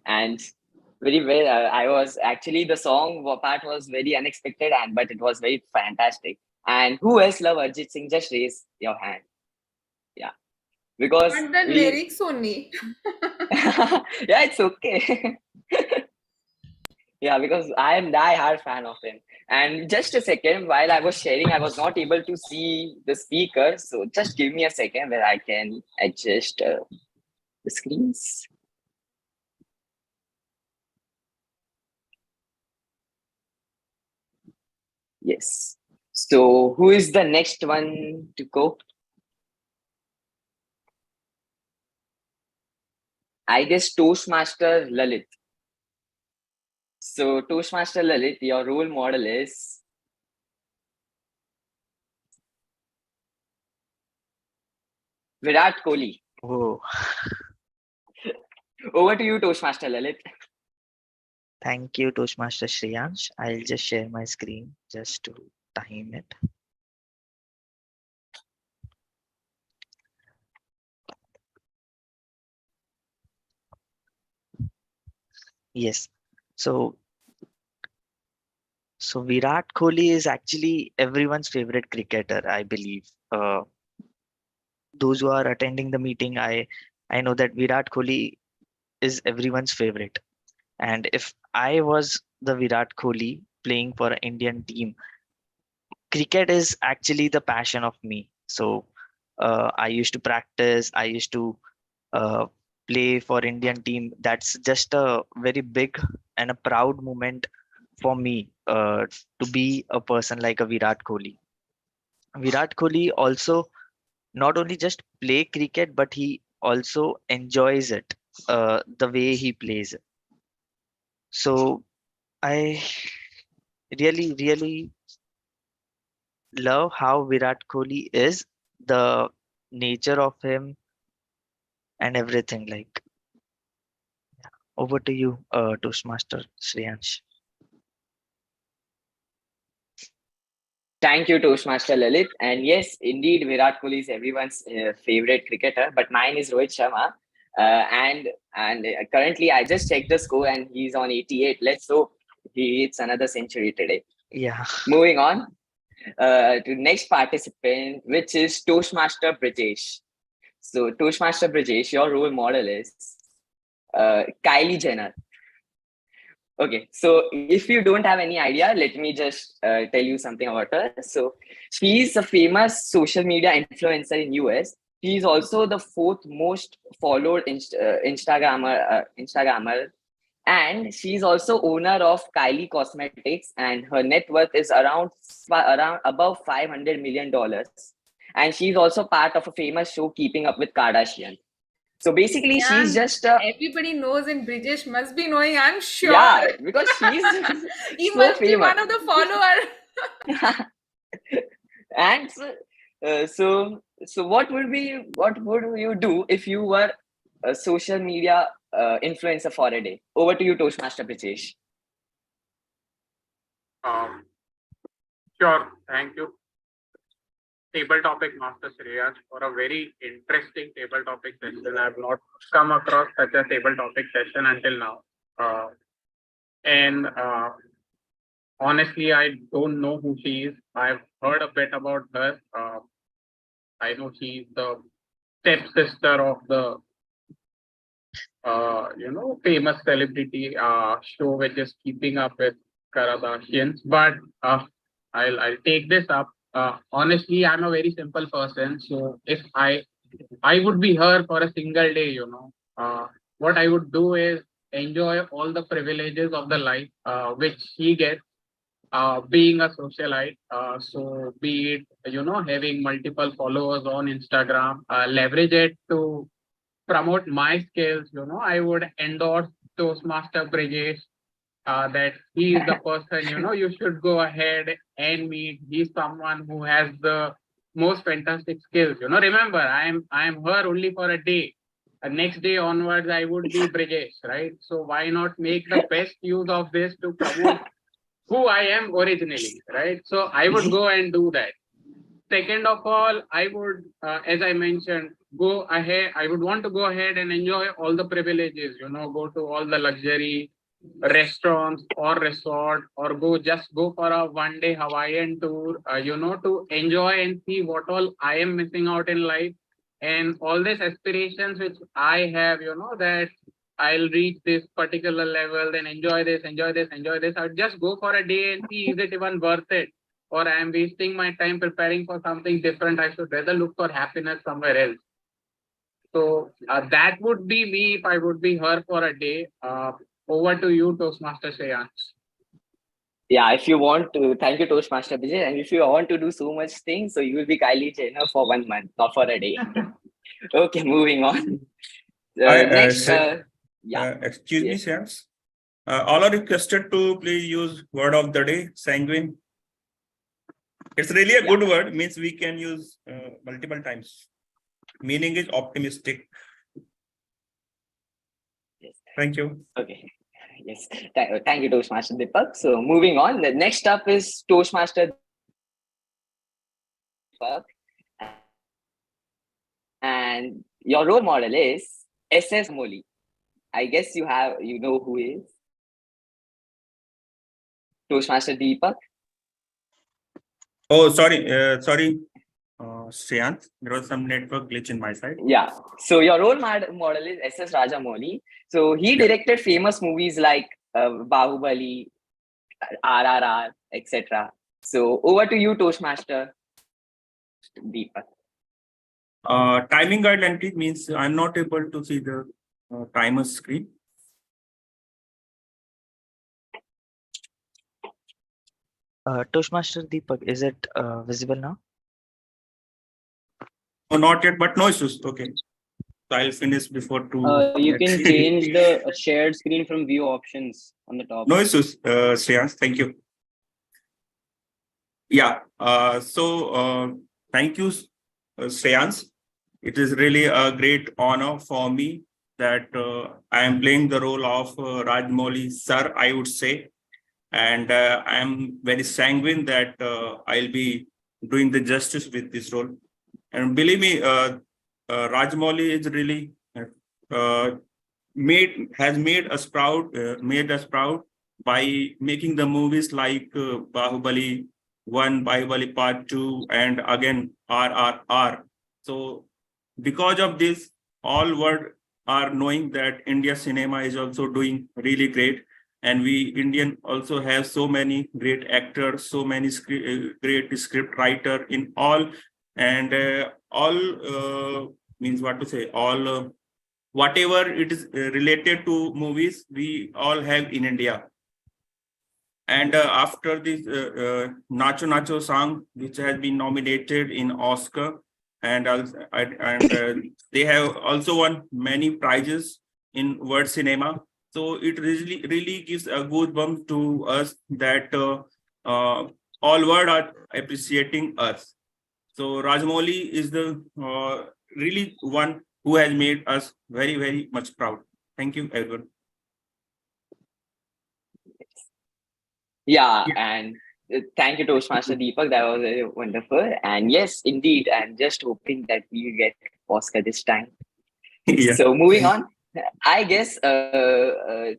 K: And very well. I was actually the song part was very unexpected, but it was very fantastic. And who else love Arjit Singh? Just raise your hand. Yeah, because
D: Not the
K: we.
D: lyrics only.
K: Yeah, it's okay. Yeah, because I am die-hard fan of him. And just a second, while I was sharing, I was not able to see the speaker. So just give me a second where I can adjust the screens. Yes. So who is the next one to go? I guess Toastmaster Lalit. So Toastmaster Lalit, your role model is Virat Kohli.
H: Oh,
K: Over to you, Toastmaster Lalit.
H: thank you, Toastmaster Shreyansh. I'll just share my screen just to time it. Yes. So Virat Kohli is actually everyone's favorite cricketer, I believe. Those who are attending the meeting, I know that Virat Kohli is everyone's favorite. And if I was the Virat Kohli playing for an Indian team, cricket is actually the passion of me. So I used to practice, I used to uh, play for Indian team. That's just a very big and a proud moment for me to be a person like a Virat Kohli. Virat Kohli also not only just play cricket, but he also enjoys it, the way he plays it. So I really love how Virat Kohli is, the nature of him and everything. Like, over to you, Toastmaster Shreyansh.
K: Thank you, Toastmaster Lalit. And yes, indeed, Virat Kohli is everyone's favorite cricketer, but mine is Rohit Sharma. And currently, I just checked the score, and he's on 88. Let's hope he hits another century today.
H: Yeah.
K: Moving on to next participant, which is Toastmaster Brajesh. So, Toastmaster Brajesh, your role model is Kylie Jenner. Okay, so if you don't have any idea, let me just tell you something about her. So she's a famous social media influencer in US. She's also the fourth most followed Instagrammer, and she's also owner of Kylie Cosmetics, and her net worth is around above $500 million. And she's also part of a famous show, Keeping Up with Kardashian. So basically, she's
D: Yeah,
K: just
D: everybody knows, and Brijesh must be knowing, I'm sure.
K: yeah, because she's
D: He
K: so
D: must be
K: famous.
D: one of the follower.
K: And so what would you do if you were a social media influencer for a day? Over to you, Toastmaster Brijesh.
G: Sure, thank you. Table topic master Shreyas for a very interesting table topic session. I have not come across such a table topic session until now. And honestly, I don't know who she is. I've heard a bit about her. I know she's the stepsister of the famous celebrity show which is Keeping Up with Kardashians. But I'll take this up. Honestly, I'm a very simple person. So if I would be her for a single day, what I would do is enjoy all the privileges of the life which she gets, being a socialite. So be it, having multiple followers on Instagram, leverage it to promote my skills. I would endorse Toastmaster Brijesh, that he is the person, you should go ahead and meet. He's someone who has the most fantastic skills. Remember, I am her only for a day. Next day onwards, I would be Brijesh, right? So why not make the best use of this to promote who I am originally, right? So I would go and do that. Second of all, I would, as I mentioned, go ahead. I would want to go ahead and enjoy all the privileges, go to all the luxury restaurants or resort, or go for a 1 day Hawaiian tour, to enjoy and see what all I am missing out in life, and all these aspirations which I have, that I'll reach this particular level, then enjoy this, enjoy this, enjoy this. I'll just go for a day and see is it even worth it, or I am wasting my time preparing for something different. I should rather look for happiness somewhere else. So that would be me if I would be her for a day. Over to you, Toastmaster Shreyans.
K: Yeah, if you want to, thank you, Toastmaster Vijay. And if you want to do so much things, so you will be Kylie Jenner for 1 month, not for a day. Okay, moving on. Next,
C: excuse me,
K: Yes.
C: Shreyans. All are requested to please use word of the day, sanguine. It's really a good word, means we can use multiple times. Meaning is optimistic.
K: Yes.
C: Thank you.
K: Okay. Yes. Thank you, Toastmaster Deepak. So moving on, the next up is Toastmaster Deepak. And your role model is SS Moli. I guess you know who is Toastmaster Deepak.
C: Oh, sorry. Shreyans, there was some network glitch in my side.
K: Yeah. So your role model is SS Rajamouli. So he directed famous movies like Bahubali, RRR, etc. So over to you, Toastmaster Deepak.
C: Timing guideline means I'm not able to see the timer screen.
H: Toastmaster Deepak, is it visible now?
C: Oh, not yet, but no issues. Okay. So I'll finish before 2.
F: You can change the shared screen from view options on the top.
C: No issues, Shreyans. Thank you. Yeah. Thank you, Shreyans. It is really a great honor for me that I am playing the role of Rajamouli sir, I would say. And I am very sanguine that I'll be doing the justice with this role. And believe me, Rajamouli is really made us proud by making the movies like Bahubali 1, Bahubali Part 2, and again RRR. So because of this, all world are knowing that India cinema is also doing really great. And we Indian also have so many great actors, so many great script writer in all, and means what to say, all whatever it is related to movies, we all have in India. And after this Nacho Nacho song, which has been nominated in Oscar, and they have also won many prizes in world cinema. So it really gives a goosebump to us that all world are appreciating us. So Rajamouli is the really one who has made us very, very much proud. Thank you, everyone.
K: Yeah, and thank you, Toastmaster Deepak. That was very wonderful. And yes, indeed, I'm just hoping that we get Oscar this time.
C: Yeah.
K: So moving on, I guess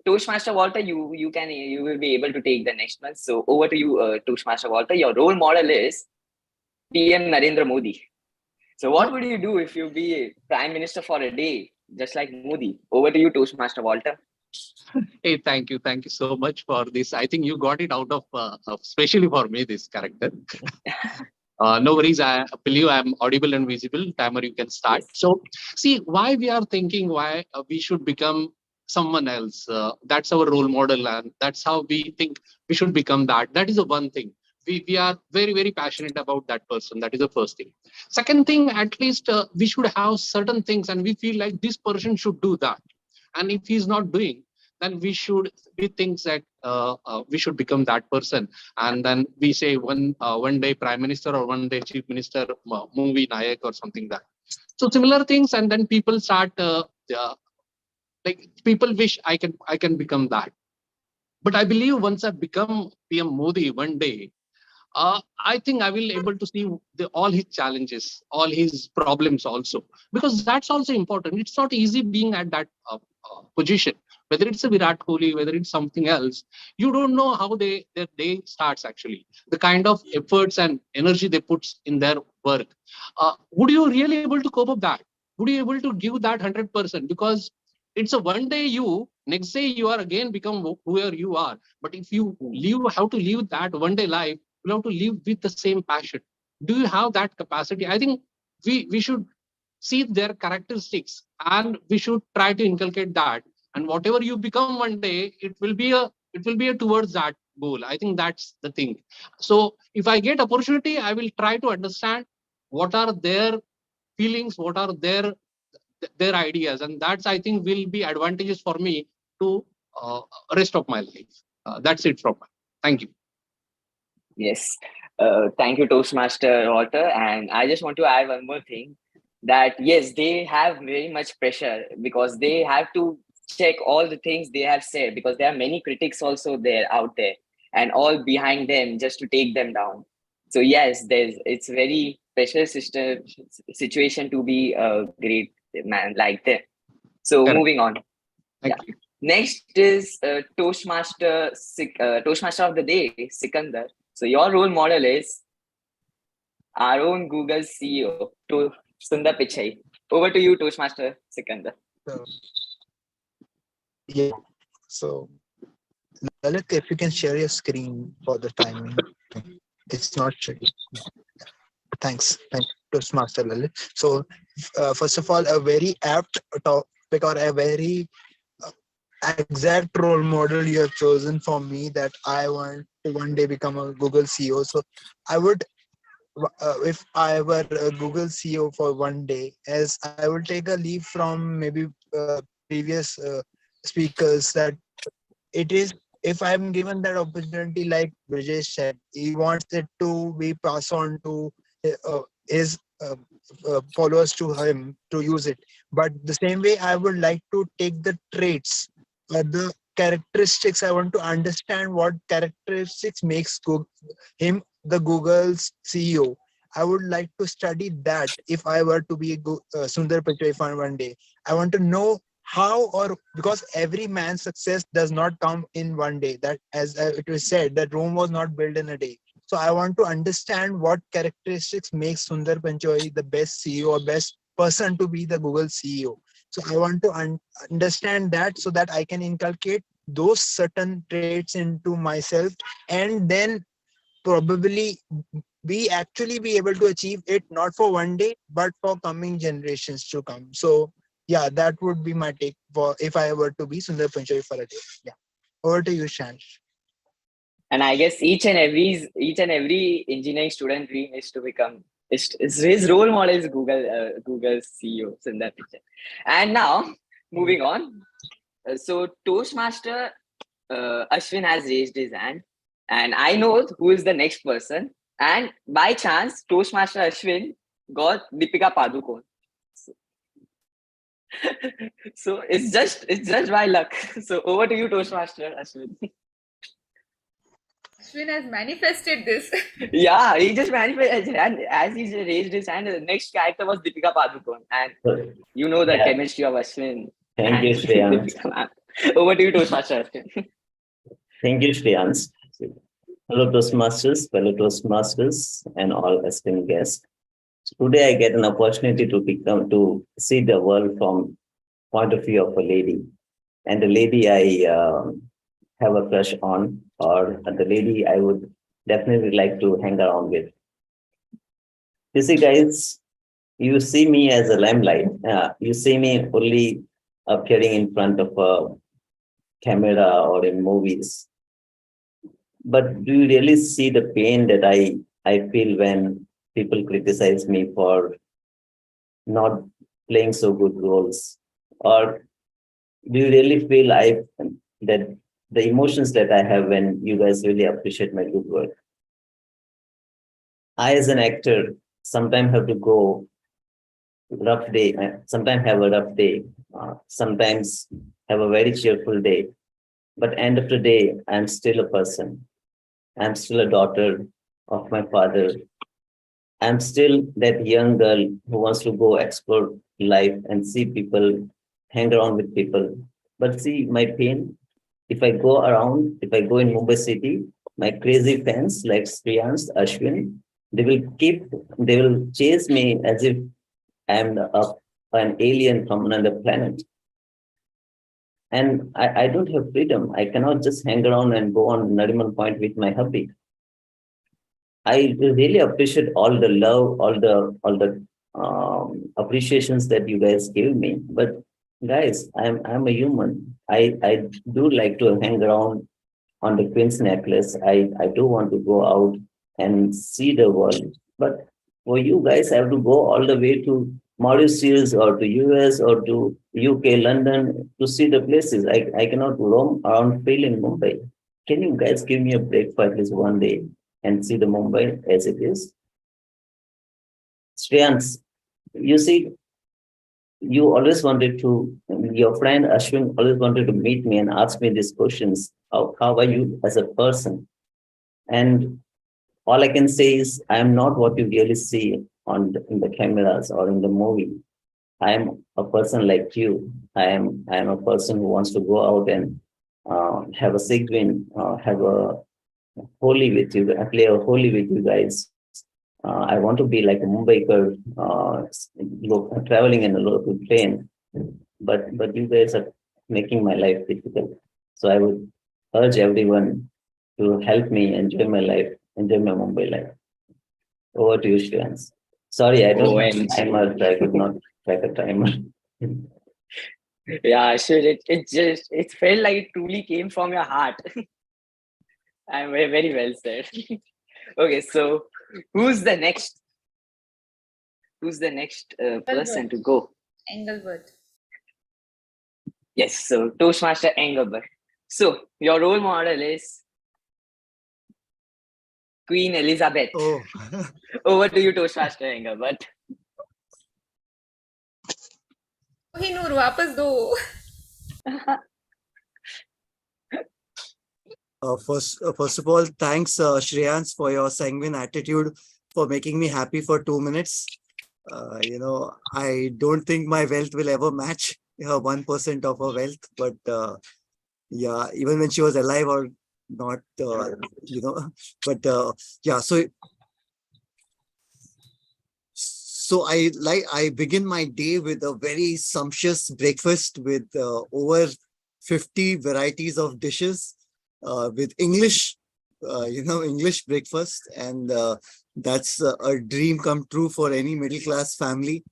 K: Toastmaster Walter, you will be able to take the next one. So over to you, Toastmaster Walter. Your role model is PM Narendra Modi. So what would you do if you be Prime Minister for a day, just like Modi? Over to you, Toastmaster Walter.
L: Hey, thank you so much for this. I think you got it out of especially for me, this character. No worries. I believe I'm audible and visible. Timer, you can start.
K: Yes.
L: So see why we are thinking why we should become someone else. That's our role model, and that's how we think we should become that. That is the one thing. We are very, very passionate about that person. That is the first thing. Second thing, at least we should have certain things and we feel like this person should do that. And if he's not doing, then we think that we should become that person. And then we say one day prime minister or one day chief minister, movie nayak or something like that. So similar things, and then people start like people wish I can become that. But I believe once I become PM Modi one day, I think I will able to see all his challenges, all his problems also, because that's also important. It's not easy being at that position, whether it's a Virat Kohli, whether it's something else. You don't know how their day starts actually, the kind of efforts and energy they put in their work. Would you really able to cope up that? Would you able to give that 100%? Because it's a one day you, next day you are again become whoever you are. But if you how to live that one day life, you have to live with the same passion. Do you have that capacity? I think we should see their characteristics and we should try to inculcate that. And whatever you become one day, it will be a towards that goal. I think that's the thing. So if I get opportunity, I will try to understand what are their feelings, what are their ideas, and that's I think will be advantages for me to rest of my life. That's it from me. Thank you.
K: Yes. Thank you, Toastmaster Walter. And I just want to add one more thing, that yes, they have very much pressure because they have to check all the things they have said, because there are many critics also there out there and all behind them just to take them down. So yes, it's very pressure situation to be a great man like that. So
L: Correct.
K: moving on.
L: Thank you.
K: Next is Toastmaster of the day, Sikandar. So your role model is our own Google CEO, Sundar Pichai. Over to you, Toastmaster Sikandar.
E: Yeah. So, Lalit, if you can share your screen for the timing. It's not showing. Thanks. Thank you, Toastmaster Lalit. So, first of all, a very apt topic or a very exact role model you have chosen for me, that I want to one day become a Google CEO. So, I would, if I were a Google CEO for one day, as I will take a leave from maybe previous speakers, that it is, if I'm given that opportunity, like Brijesh said, he wants it to be passed on to his followers, to him to use it. But the same way, I would like to take the traits, the characteristics. I want to understand what characteristics makes him the Google's CEO. I would like to study that if I were to be Sundar Pichai for one day. I want to know how, or because every man's success does not come in one day. That, as it was said, that Rome was not built in a day. So I want to understand what characteristics makes Sundar Pichai the best CEO or best person to be the Google CEO. So I want to understand that, so that I can inculcate those certain traits into myself, and then probably be able to achieve it, not for one day, but for coming generations to come. So yeah, that would be my take for if I were to be Sundar Pichai for a day. Yeah. Over to you, Shan.
K: And I guess each and every engineering student dream is to become, his role model is Google CEO Sundar Pichai. And now moving on. So Toastmaster Ashwin has raised his hand, and I know who is the next person. And by chance, Toastmaster Ashwin got Deepika Padukone. So it's just by luck. So over to you, Toastmaster Ashwin.
D: Ashwin has manifested this.
K: Yeah, he just manifested, and as he raised his hand, the next character was Deepika Padukone, and you know the chemistry of Ashwin.
M: Thank you, Shreyans.
K: Over to you, Toastmaster Ashwin.
M: Thank you, Shreyans. Hello, Toastmasters, fellow Toastmasters, and all esteemed guests. So today, I get an opportunity to see the world from point of view of a lady, and the lady I have a crush on, or the lady I would definitely like to hang around with. You see, guys, you see me as a limelight. You see me only appearing in front of a camera or in movies. But do you really see the pain that I feel when people criticize me for not playing so good roles? Or do you really feel that the emotions that I have when you guys really appreciate my good work? I, as an actor, sometimes have to go rough day, sometimes have a rough day, sometimes have a very cheerful day. But end of the day, I'm still a person. I'm still a daughter of my father. I'm still that young girl who wants to go explore life and see people, hang around with people. But see, my pain, if I go around, if I go in Mumbai city, my crazy fans like Sriyans, Ashwin, they will chase me as if I'm an alien from another planet. And I don't have freedom. I cannot just hang around and go on Nariman Point with my hubby. I really appreciate all the love, all the appreciations that you guys give me. But guys, I'm a human. I do like to hang around on the Queen's Necklace. I do want to go out and see the world. But for you guys, I have to go all the way to Mauritius or to US or to UK, London to see the places. I cannot roam around free in Mumbai. Can you guys give me a break for at least one day and see the Mumbai as it is? Shreyans, you see, you always wanted to, your friend Ashwin always wanted to meet me and ask me these questions. How are you as a person? And all I can say is I am not what you really see in the cameras or in the movie. I am a person like you. I am a person who wants to go out and have a sigwin, have a holy with you, play a holy with you guys. I want to be like a Mumbaiker, traveling in a local train. But you guys are making my life difficult. So I would urge everyone to help me enjoy my life, enjoy my Mumbai life. Over to you, Shreyans. Sorry, I don't have a timer. I could not track a timer.
K: Yeah, sure. It felt like it truly came from your heart. I'm very, very well said. Okay, so who's the next? Who's the next person to go?
D: Engelbert.
K: Yes, so Toastmaster Engelbert. So your role model is Queen Elizabeth.
J: Oh.
K: Over to you, Toastmaster Engelbert.
D: Kohinoor, वापस दो.
J: First of all, thanks, Shreyans, for your sanguine attitude, for making me happy for 2 minutes. I don't think my wealth will ever match her 1% of her wealth, but yeah, even when she was alive or not, but yeah, so I begin my day with a very sumptuous breakfast with over 50 varieties of dishes, with English, English breakfast, and that's a dream come true for any middle class family.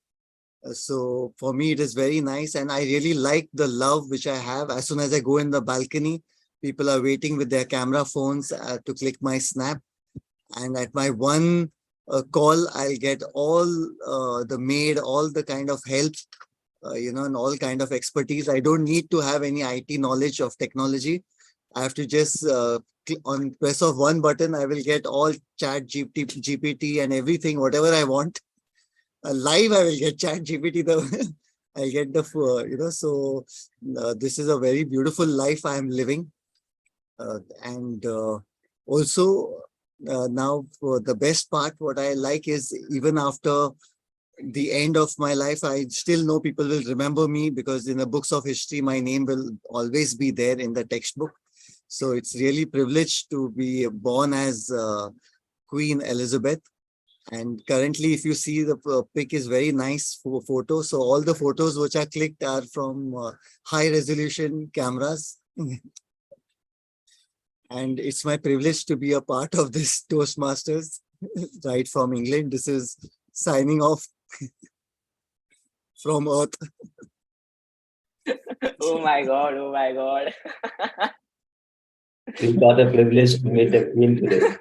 J: So for me, it is very nice, and I really like the love which I have. As soon as I go in the balcony, people are waiting with their camera phones to click my snap, and at my one call, I'll get all the maid, all the kind of help, and all kind of expertise. I don't need to have any IT knowledge of technology. I have to just on press of one button, I will get all chat GPT and everything, whatever I want. Live, I will get chat GPT. I'll get the, so this is a very beautiful life I am living. And also now for the best part, what I like is even after the end of my life, I still know people will remember me because in the books of history, my name will always be there in the textbook. So it's really privileged to be born as Queen Elizabeth. And currently, if you see, the pic is very nice for photo. So all the photos which are clicked are from high resolution cameras. And it's my privilege to be a part of this Toastmasters right from England. This is signing off from Earth.
K: Oh my God. Oh my God.
M: We got a privilege to meet a queen today.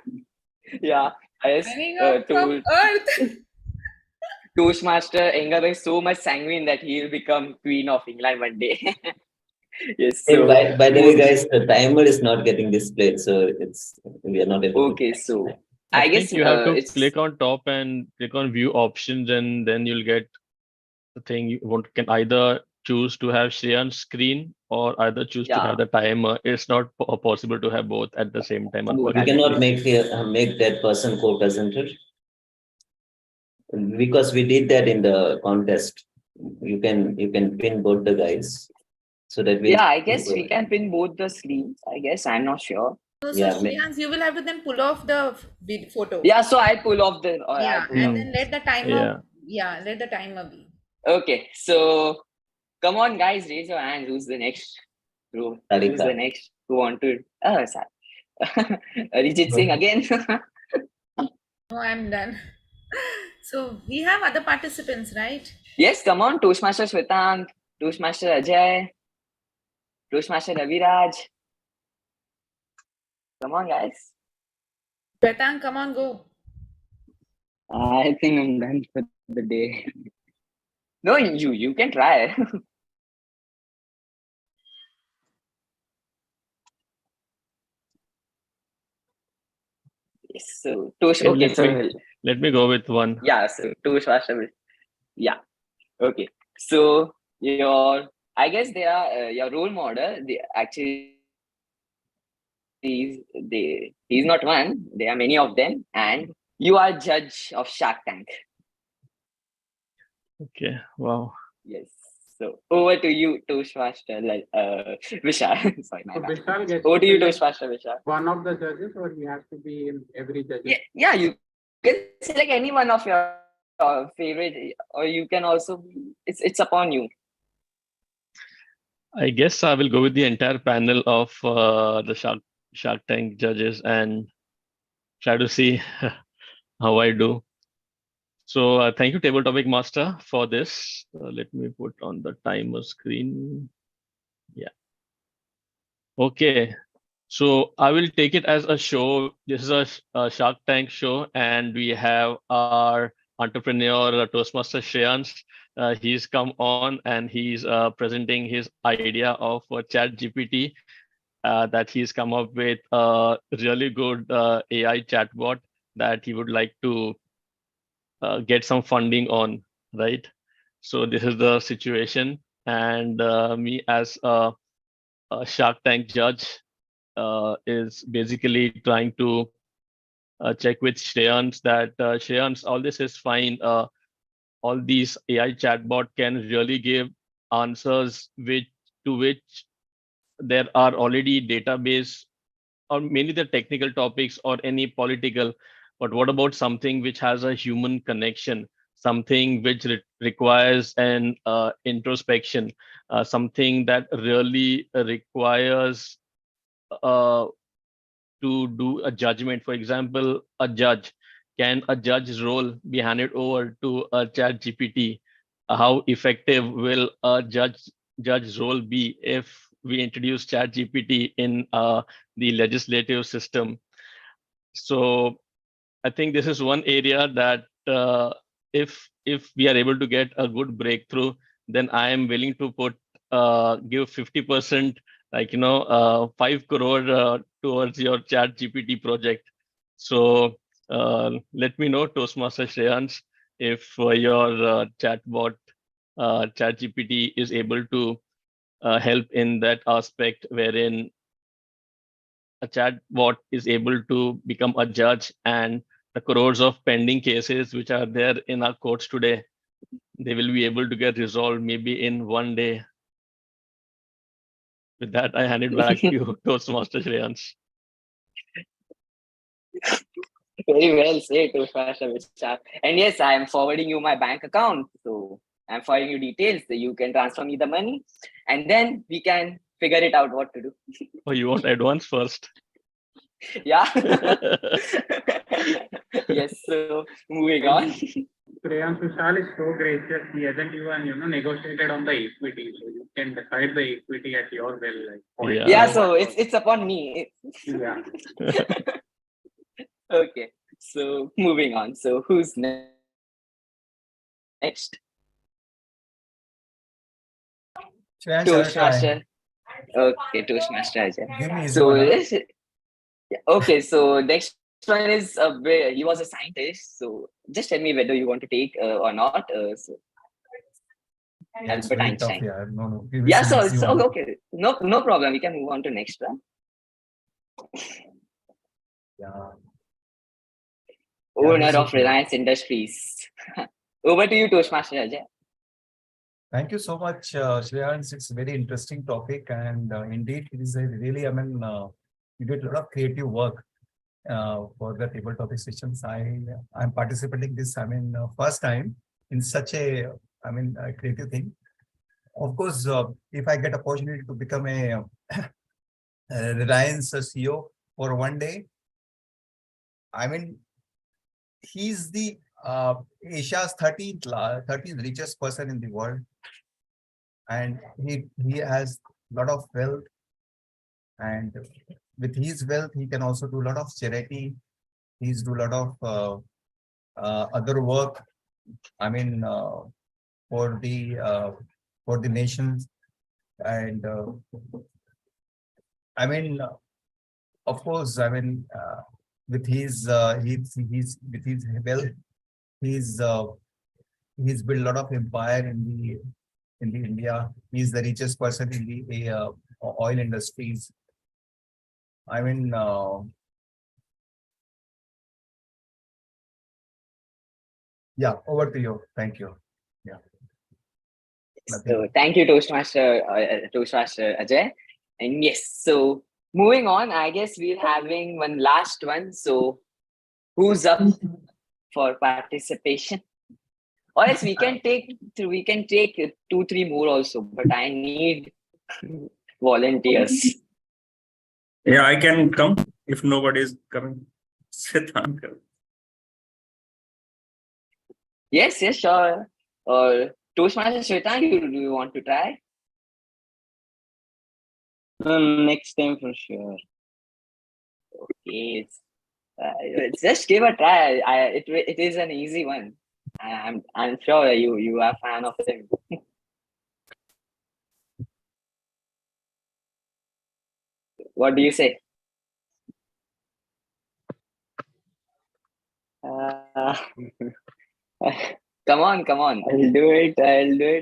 K: Yeah. Yes.
D: Signing up from Earth.
K: Toastmaster Engab is so much sanguine that he will become Queen of England one day. Yes.
M: Hey,
K: So,
M: by the way, guys, the timer is not getting displayed, so we are not able to.
K: okay. So,
B: I
K: I guess
B: think you have to
K: it's
B: click on top and click on view options, and then you'll get the thing you want. Can either choose to have Shreyan's screen or either choose to
K: yeah.
B: have the timer. It's not possible to have both at the same time,
K: Both
M: We
K: at the
B: unfortunately.
M: cannot make that person co-presenter because we did that in the contest. You can pin both the guys so that we'll.
K: Yeah, I guess we can pin both the screens. I guess I'm not sure.
D: So
M: Yeah,
D: Shreyans, you will have to then pull off the photo.
K: Yeah, so I pull off the. Or I
D: Yeah,
K: pull
D: and
K: off.
D: then let the timer.
B: Yeah.
D: Yeah, let the timer be.
K: Okay, so come on, guys, raise your hands. Who's the next? Who's
M: Sarika.
K: the next? Who want to? Oh, sorry. Arijit Singh again.
D: No, I'm done. So we have other participants, right?
K: Yes, come on, Toastmaster Shwetank, Toastmaster Ajay, Toastmaster Raviraj. Come on, guys.
D: Shwetank, come on, go.
F: I think I'm done for the day.
K: No, you can try. Yes, so Toast.
B: Okay,
K: Okay, so
B: let me go with one.
K: yeah, so Toastmaster will. Yeah. Okay. So I guess they are your role model. They actually he's not one. There are many of them, and you are judge of Shark Tank.
B: Okay. Wow.
K: Yes. So over to you, Toastmaster. Vishal. Sorry, my
G: So
K: bad.
G: Vishal gets
K: Over to you,
G: select
K: Toastmaster Vishal.
G: one of the judges, or he has to be in every judge?
K: Yeah, you can select any one of your favorite, or you can also. It's upon you.
B: I guess I will go with the entire panel of the Shark Tank judges and try to see how I do. So thank you, Table Topic Master, for this. Let me put on the timer screen. Yeah. Okay. So I will take it as a show. This is a Shark Tank show, and we have our entrepreneur, Toastmaster Shreyans. He's come on and he's presenting his idea of Chat GPT that he's come up with a really good AI chatbot that he would like to get some funding on, right? So this is the situation, and me as a Shark Tank judge is basically trying to check with Shreyans that Shreyans, all this is fine. All these AI chatbot can really give answers which there are already database, or mainly the technical topics or any political. But what about something which has a human connection, something which requires an introspection, something that really requires uh, to do a judgment? For example, a judge. Can a judge's role be handed over to a chat GPT? How effective will a judge's role be if we introduce chat GPT in the legislative system? So I think this is one area that if we are able to get a good breakthrough, then I am willing to give 50%, 5 crore towards your Chat GPT project. So let me know, Toastmaster Shreyans, if your chatbot Chat GPT is able to help in that aspect, wherein a chatbot is able to become a judge, and the crores of pending cases which are there in our courts today, they will be able to get resolved maybe in one day. With that, I hand it back to you, Toastmaster Shreyans.
K: Very well said, Toastmaster Vishal. And yes, I am forwarding you my bank account. So I'm forwarding you details so you can transfer me the money, and then we can figure it out what to do.
B: Oh, you want advance first?
K: Yeah. Yes. So moving on.
G: Shreyansh Vishal is so gracious. He hasn't even, negotiated on the equity. So you can decide the equity at your will. Like,
K: Yeah. So it's upon me.
G: Yeah.
K: Okay. So moving on. So who's next? Toastmaster. Okay, Toastmaster Ajay.
A: Give me his
K: So
A: one, huh?
K: okay, so next one is he was a scientist. So just tell me whether you want to take or not. So
A: It's
K: Albert
A: very tough.
K: Einstein.
A: Yeah, no. Give me
K: Yeah.
A: some
K: So
A: easy one.
K: okay, no problem. We can move on to next one.
A: Yeah.
K: Owner
A: this is
K: of
A: okay.
K: Reliance Industries. Over to you, Toastmaster Ajay.
A: Thank you so much, Shreyans. It's a very interesting topic, and indeed, it is a really, you did a lot of creative work for the table topic sessions. I'm participating this, first time in such a, a creative thing. Of course, if I get opportunity to become a Reliance CEO for one day, he's the Asia's 13th richest person in the world, and he has a lot of wealth, and with his wealth he can also do a lot of charity. He's do a lot of other work. I mean, for the nations, and of course, with his he's with his wealth, he's uh, he's built a lot of empire in the India. He's the richest person in the oil industries. I mean, yeah, over to you. Thank you. Yeah.
K: So thank you, Toastmaster Ajay. And yes, so moving on, I guess we're having one last one. So who's up for participation? Or else we can take 2-3 more also, but I need volunteers.
C: Yeah, I can come if nobody is coming. Siddhant.
K: Yes, sure. Or Toastmaster Shwetank, do you want to try?
F: Next time for sure.
K: Okay, just give a try. It is an easy one. I'm sure you are a fan of him. What do you say? Come on.
F: I'll do it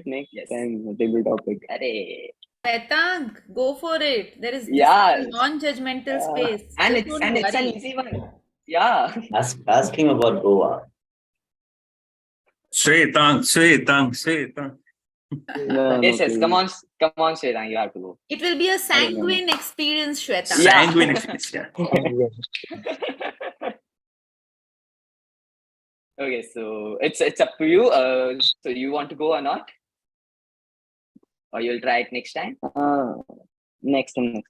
F: next time. Table topic.
D: Shwetank, go for it. There is non-judgmental space.
K: And
D: Just don't
K: it's an
D: worry.
K: easy one. Yeah.
M: Ask him about Goa.
C: Shwetank.
K: Yes. Come on, Shwetank, you have to go.
D: It will be a sanguine experience, Shwetank.
C: Sanguine experience. Yeah.
K: Okay, so it's up to you. So you want to go or not? Or you'll try it next time?
F: Next time.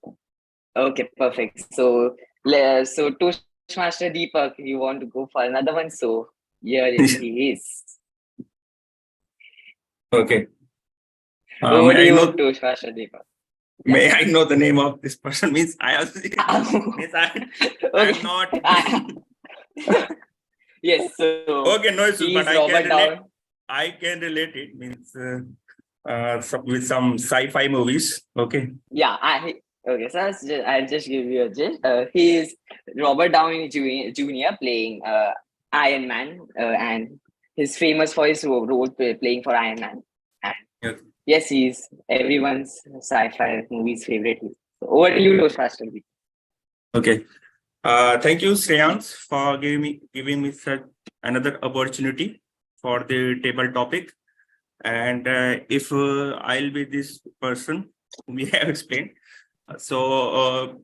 K: Okay, perfect. So Toastmaster Deepak, you want to go for another one? So here he is.
C: Okay.
K: Over
C: May
K: to
C: I
K: you,
C: know?
K: Toastmaster Deepak.
C: May I know the name of this person? Means I also. I'm not.
K: Yes. So
C: okay, no issues, but I can relate it. Means with some sci-fi movies. Okay.
K: Yeah. Okay. So I'll just give you a gist. He is Robert Downey Jr. playing Iron Man, and he's famous for his role playing for Iron Man. And yes, he's everyone's sci-fi movie's favorite. So over to you, Toastmaster.
C: Okay. Thank you, Shreyans, for giving me such another opportunity for the table topic. And if I'll be this person we have explained, so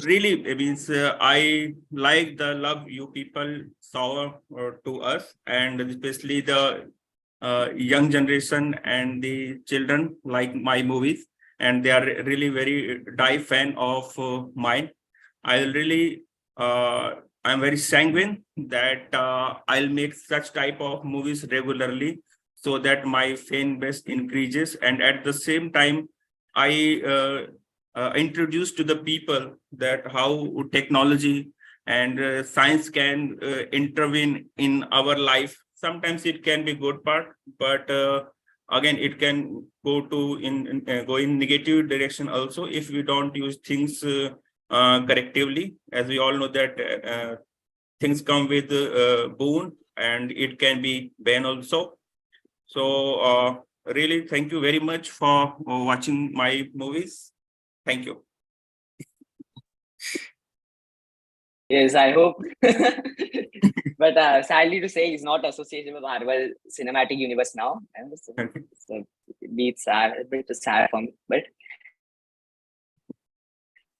C: really it means I like the love you people saw to us, and especially the young generation and the children like my movies, and they are really very die fan of mine. I'm very sanguine that I'll make such type of movies regularly so that my fan base increases. And at the same time, I introduce to the people that how technology and science can intervene in our life. Sometimes it can be good part, but again, it can go go in negative direction also if we don't use things correctively. As we all know that things come with boon and it can be ban also. So really, thank you very much for watching my movies. Thank you.
K: Yes, I hope. But sadly to say, he's not associated with Marvel Cinematic Universe now. And so it's a bit sad for me. But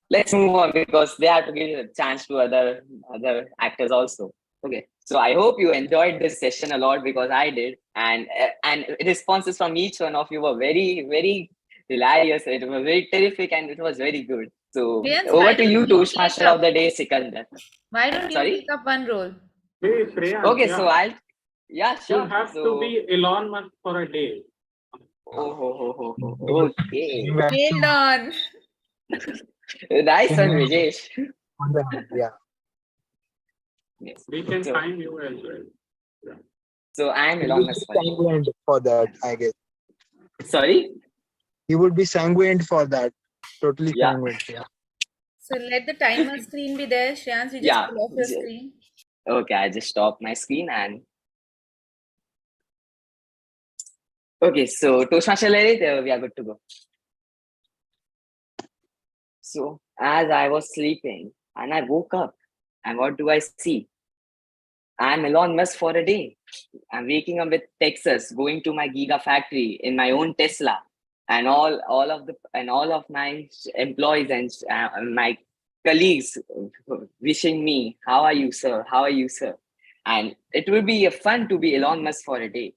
K: let's move on because they have to give a chance to other actors also. Okay, so I hope you enjoyed this session a lot because I did, and responses from each one of you were very hilarious. It was very terrific and it was very good. So
D: Priyansh,
K: over
D: why
K: to
D: don't
K: you,
D: you
K: Toastmaster
D: take up-
K: of the day, Sikandar.
D: Why don't you
K: Sorry?
D: take up one role?
G: Hey, Shreya,
K: Okay,
G: yeah.
K: so
G: You
K: sure.
G: have
K: So,
G: to be Elon Musk for a day.
K: Okay.
D: Hold on.
K: Nice one, Vijesh.
E: Yeah.
K: Yes.
G: We can
K: So,
G: find you as well. Yeah.
K: so I am
E: He
K: Elon
E: would
K: Musk.
E: be sanguine for that, I guess.
K: Sorry?
E: He would be sanguine for that. Totally
K: Yeah.
E: sanguine. Yeah.
D: So let the timer screen be there. Shreyans, you just
K: Yeah.
D: pull off your screen.
K: Okay, I just stop my screen and okay, so Toastmaster Lalit, we are good to go. So as I was sleeping and I woke up, and what do I see? I'm Elon Musk for a day. I'm waking up with Texas, going to my Giga factory in my own Tesla, and all of my employees and my colleagues wishing me, "How are you, sir? How are you, sir?" And it will be a fun to be Elon Musk for a day.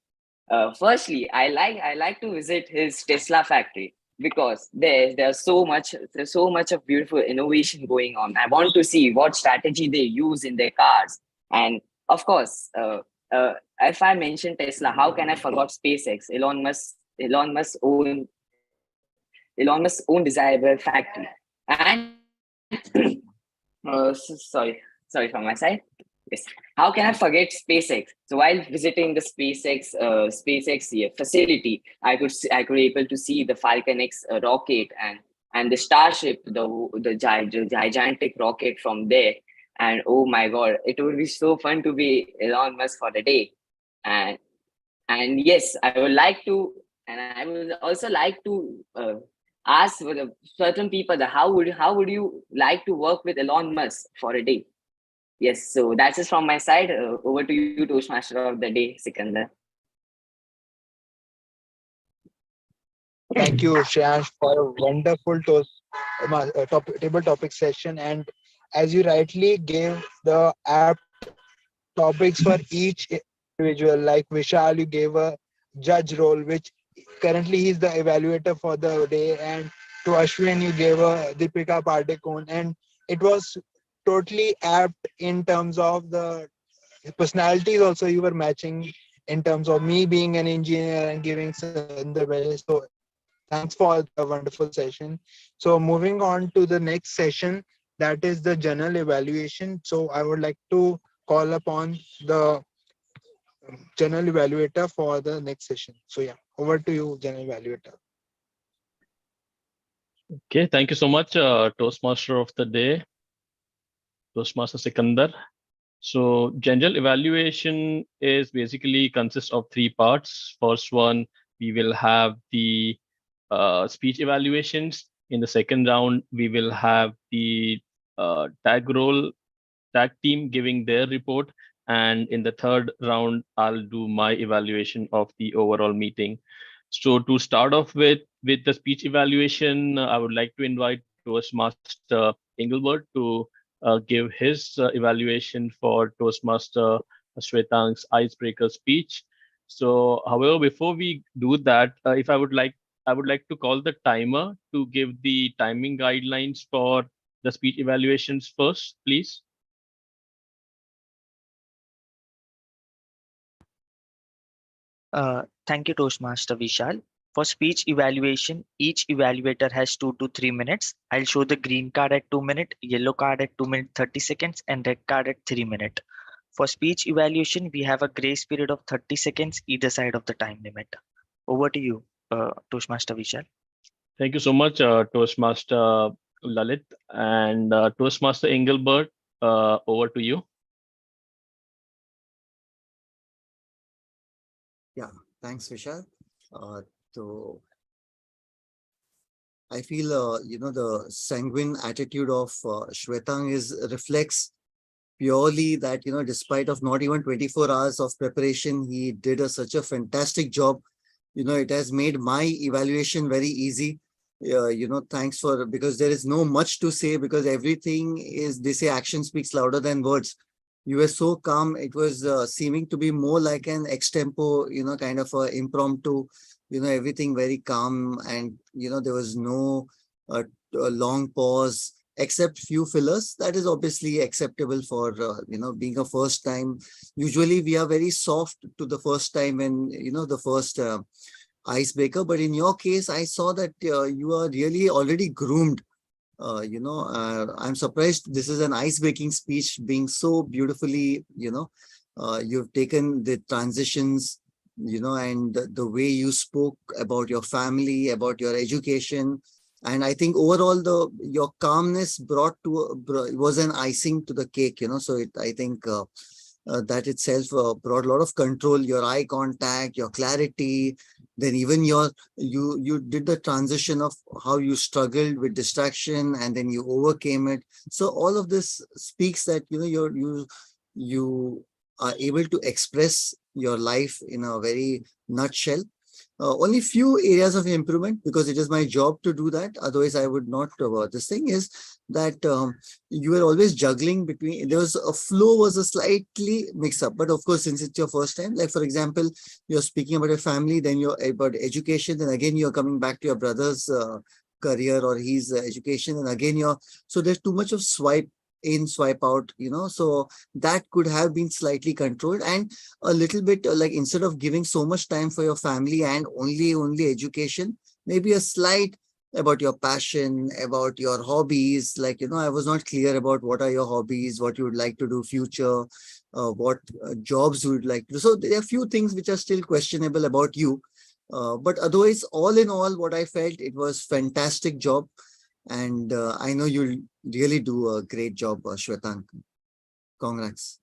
K: Firstly, I like to visit his Tesla factory because there's so much of beautiful innovation going on. I want to see what strategy they use in their cars, and of course, if I mention Tesla, how can I forget SpaceX? Elon Musk's own desirable factory. And sorry from my side. Yes. How can I forget SpaceX? So while visiting the SpaceX facility, I could able to see the Falcon X rocket and the Starship, the gigantic rocket from there. And oh my God, it would be so fun to be Elon Musk for the day. And yes, I would like to, and I would also like to ask for the certain people that how would you like to work with Elon Musk for a day? Yes, so that's it from my side. Over to you, Toastmaster of the day, Sikandar.
E: Thank you, Shreyansh, for a wonderful table topic session. And as you rightly gave the apt topics for each individual, like Vishal, you gave a judge role, which currently he's the evaluator for the day. And to Ashwin, you gave a Deepika Padukone. And it was totally apt in terms of the personalities also you were matching in terms of me being an engineer and giving the way. So thanks for the wonderful session. So moving on to the next session, that is the general evaluation. So I would like to call upon the general evaluator for the next session. So yeah, over to you, general evaluator.
B: Okay, thank you so much, Toastmaster of the day, Toastmaster Sikandar. So general evaluation is basically consists of three parts. First one, we will have the speech evaluations. In the second round, we will have the tag team giving their report. And in the third round, I'll do my evaluation of the overall meeting. So to start off with the speech evaluation, I would like to invite Toastmaster Engelbert to give his evaluation for Toastmaster Shwetang's icebreaker speech. So, however, before we do that, if I would like to call the timer to give the timing guidelines for the speech evaluations first, please?
H: Thank you, Toastmaster Vishal. For speech evaluation, each evaluator has 2 to 3 minutes. I'll show the green card at 2 minutes, yellow card at 2 minutes 30 seconds, and red card at 3 minutes. For speech evaluation, we have a grace period of 30 seconds either side of the time limit. Over to you, Toastmaster Vishal.
B: Thank you so much, Toastmaster Lalit, and Toastmaster Engelbert. Over to you.
J: Yeah, thanks, Vishal. So I feel, the sanguine attitude of Shwetang reflects purely that, despite of not even 24 hours of preparation, he did such a fantastic job. It has made my evaluation very easy. Thanks for, because there is no much to say, because everything is, they say action speaks louder than words. You were so calm. It was seeming to be more like an extempo, kind of a impromptu, everything very calm. And, there was no a long pause, except few fillers. That is obviously acceptable for, being a first time. Usually we are very soft to the first time and, the first icebreaker. But in your case, I saw that you are really already groomed. I'm surprised this is an ice-breaking speech being so beautifully, you've taken the transitions, and the way you spoke about your family, about your education. And I think overall, your calmness was an icing to the cake, so I think that itself brought a lot of control, your eye contact, your clarity, then even you did the transition of how you struggled with distraction and then you overcame it. So all of this speaks that, you are able to express your life in a very nutshell. Only few areas of improvement, because it is my job to do that. Otherwise, I would not. This thing is that you were always juggling between. There was a flow was a slightly mix up, but of course, since it's your first time, like for example, you're speaking about your family, then you're about education, then again you're coming back to your brother's career or his education, and again so there's too much of swipe in, swipe out, so that could have been slightly controlled, and a little bit like instead of giving so much time for your family and only education, maybe a slight about your passion, about your hobbies. Like, I was not clear about what are your hobbies, what you would like to do future, what jobs you would like to do. So there are a few things which are still questionable about you. But otherwise, all in all, what I felt, it was fantastic job. And I know you'll really do a great job, Shwetank. Congrats.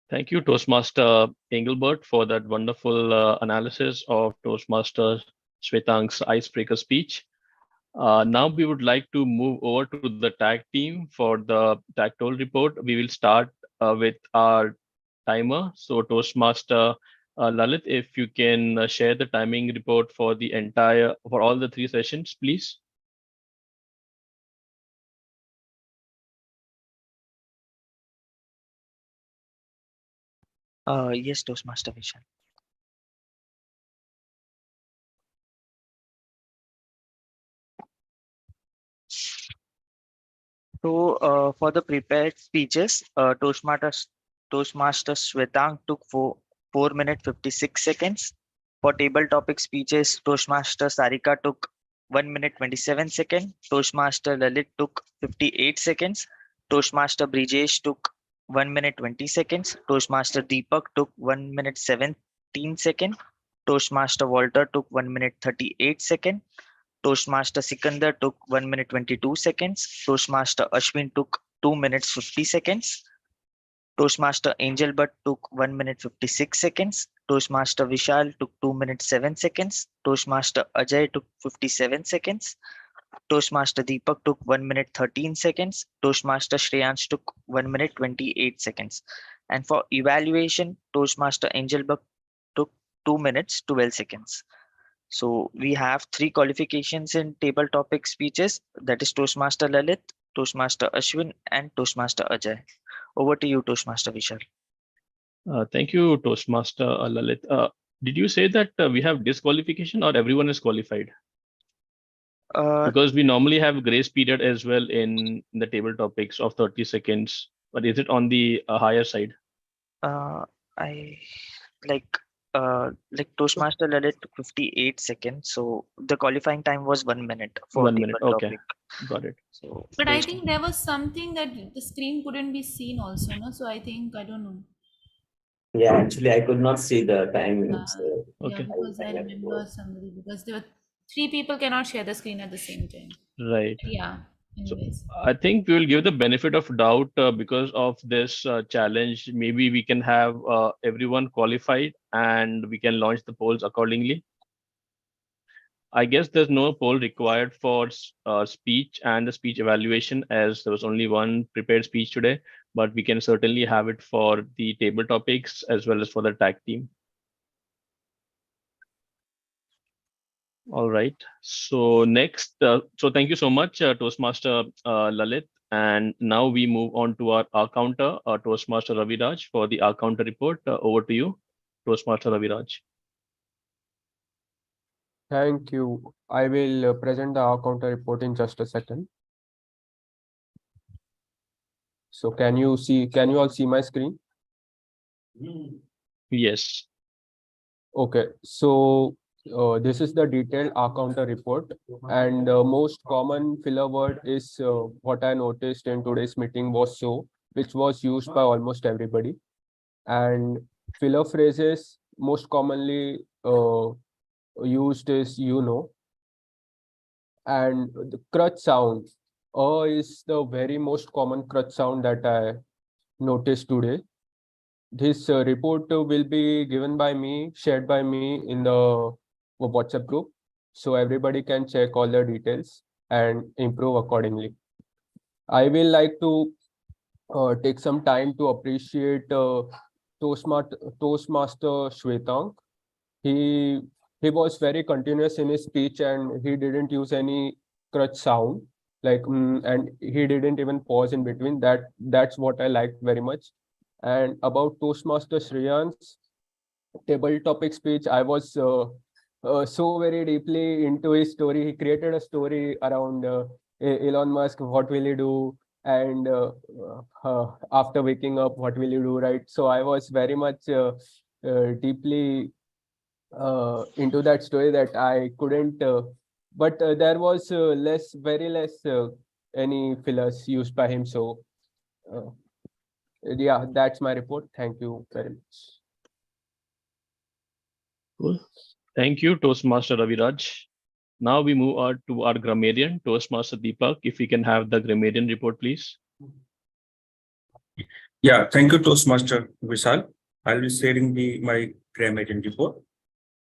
B: Thank you, Toastmaster Engelbert, for that wonderful analysis of Toastmaster Shwetank's icebreaker speech. Now we would like to move over to the tag team for the tag toll report. We will start with our timer. So Toastmaster Lalit, if you can share the timing report for all the 3 sessions, please.
H: Yes, Toastmaster Vishal. So for the prepared speeches, Toastmaster Shwetang took 4 minutes 56 seconds. For table topic speeches, Toastmaster Sarika took 1 minute 27 seconds. Toastmaster Lalit took 58 seconds. Toastmaster Brijesh took 1 minute 20 seconds. Toastmaster Deepak took 1 minute 17 seconds. Toastmaster Walter took 1 minute 38 seconds. Toastmaster Sikandar took 1 minute 22 seconds. Toastmaster Ashwin took 2 minutes 50 seconds. Toastmaster Angel Butt took 1 minute 56 seconds. Toastmaster Vishal took 2 minutes 7 seconds. Toastmaster Ajay took 57 seconds. Toastmaster Deepak took 1 minute 13 seconds. Toastmaster Shreyansh took 1 minute 28 seconds. And for evaluation, Toastmaster Angel Buck took 2 minutes 12 seconds. So we have 3 qualifications in table topic speeches, that is Toastmaster Lalit, Toastmaster Ashwin, and Toastmaster Ajay. Over to you, Toastmaster Vishal.
B: Thank you, Toastmaster Lalit. Did you say that we have disqualification or everyone is qualified? Because we normally have grace period as well in the table topics of 30 seconds. But is it on the higher side?
H: I like Toastmaster led it to 58 seconds. So the qualifying time was 1 minute for
B: 1
H: table
B: minute. Okay,
H: topic.
B: got it.
H: So
D: But I
H: based
D: think there was something that the screen couldn't be seen also, no? So I think, I don't know.
M: Yeah, actually, I could not see the time. So
D: Yeah,
B: Okay.
D: because I remember somebody, because there were 3 people cannot share the screen at the same time.
B: Right.
D: Yeah,
B: So
D: anyways.
B: I think we will give the benefit of doubt because of this challenge. Maybe we can have everyone qualified and we can launch the polls accordingly. I guess there's no poll required for speech and the speech evaluation, as there was only one prepared speech today, but we can certainly have it for the table topics as well as for the tag team. All right. So next, so thank you so much, Toastmaster Lalit. And now we move on to our counter, Toastmaster Raviraj, for the our counter report. Over to you, Toastmaster Raviraj.
I: Thank you. I will present the counter report in just a second. So can you all see my screen?
B: Yes.
I: Okay, so this is the detailed counter report, and most common filler word is what I noticed in today's meeting was so, which was used by almost everybody. And filler phrases most commonly used is and the crutch sound. Is the very most common crutch sound that I noticed today. This report will be given by me, shared by me in the WhatsApp group, so everybody can check all the details and improve accordingly. I will like to take some time to appreciate Toastmaster Shwetank. He was very continuous in his speech and he didn't use any crutch sound, like and he didn't even pause in between. That's what I liked very much. And about Toastmaster Shreyan's table topic speech, I was so very deeply into his story. He created a story around Elon Musk, what will he do, and after waking up, what will you do, right? So I was very much deeply into that story that I couldn't, but there was very less any fillers used by him. So yeah, that's my report. Thank you very much.
B: Cool. Thank you, Toastmaster Raviraj. Now we move on to our grammarian, Toastmaster Deepak. If we can have the grammarian report, please.
C: Yeah, thank you, Toastmaster Vishal. I'll be sharing my grammarian report.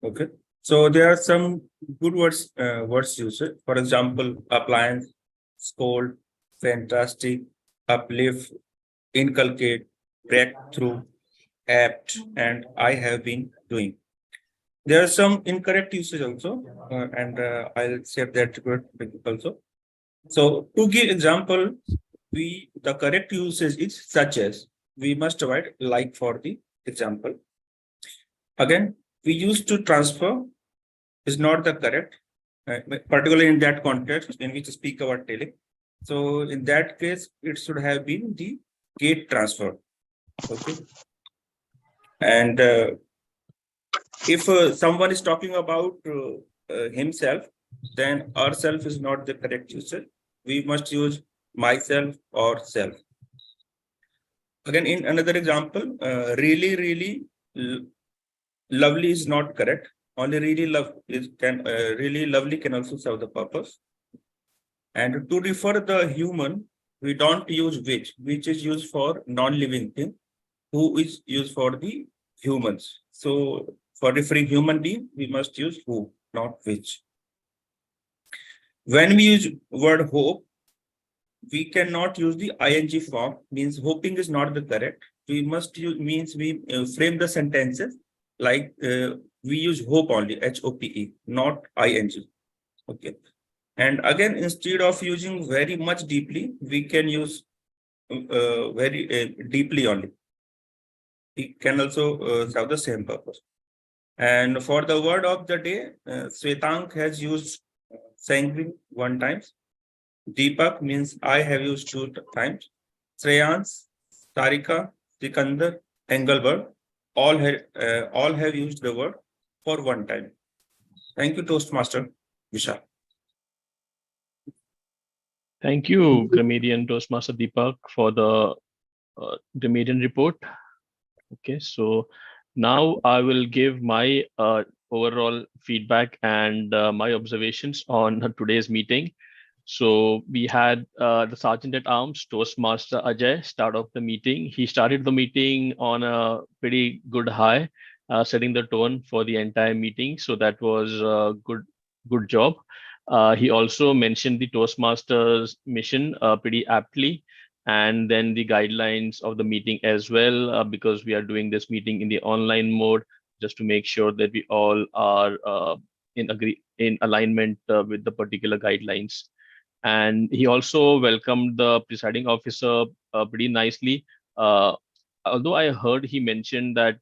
C: Okay. So there are some good words used. For example, appliance, scold, fantastic, uplift, inculcate, breakthrough, apt, and I have been doing. There are some incorrect usage also, and I'll share that word also. So to give example, the correct usage is such as. We must avoid like for the example. Again, we used to transfer is not the correct, particularly in that context when we speak about tailing. So in that case, it should have been the gate transfer. Okay. And if someone is talking about himself, then ourself is not the correct usage. We must use myself or self. Again, in another example, really lovely is not correct. Only really really lovely can also serve the purpose. And to refer the human, we don't use which is used for non-living thing, who is used for the humans. So for referring human being, we must use who, not which. When we use word hope, we cannot use the ing form, means hoping is not the correct. We must use, means we frame the sentences like we use hope only, HOPE, not ing. Okay. And again, instead of using very much deeply, we can use very deeply only. It can also serve the same purpose. And for the word of the day, Shwetank has used Sanguine 1 times. Deepak means I have used 2 times. Shreyans, Tarika, Sikandar, Engelbert all have used the word for 1 time. Thank you, Toastmaster Vishal.
B: Thank you, Grammarian Toastmaster Deepak, for the Grammarian report. Okay, so now I will give my overall feedback and my observations on today's meeting. So we had the Sergeant at Arms, Toastmaster Ajay, start off the meeting. He started the meeting on a pretty good high, setting the tone for the entire meeting. So that was a good job. He also mentioned the Toastmasters mission pretty aptly, and then the guidelines of the meeting as well, because we are doing this meeting in the online mode, just to make sure that we all are in alignment with the particular guidelines. And he also welcomed the presiding officer pretty nicely. Although I heard he mentioned that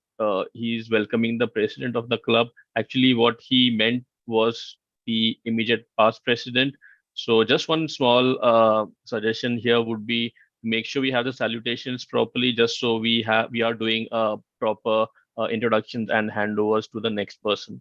B: he's welcoming the president of the club, actually what he meant was the immediate past president. So just one small suggestion here would be make sure we have the salutations properly, just so we are doing proper introductions and handovers to the next person.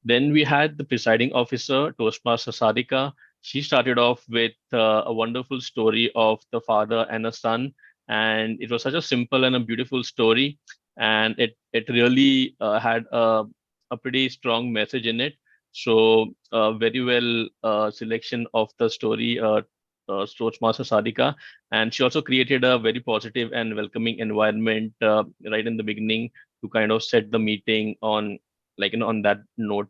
B: Then we had the presiding officer, Toastmaster Sadika. She started off with a wonderful story of the father and a son, and it was such a simple and a beautiful story, and it really had a pretty strong message in it. So very well selection of the story, Toastmaster Sadika, and she also created a very positive and welcoming environment right in the beginning to kind of set the meeting on, like, on that note.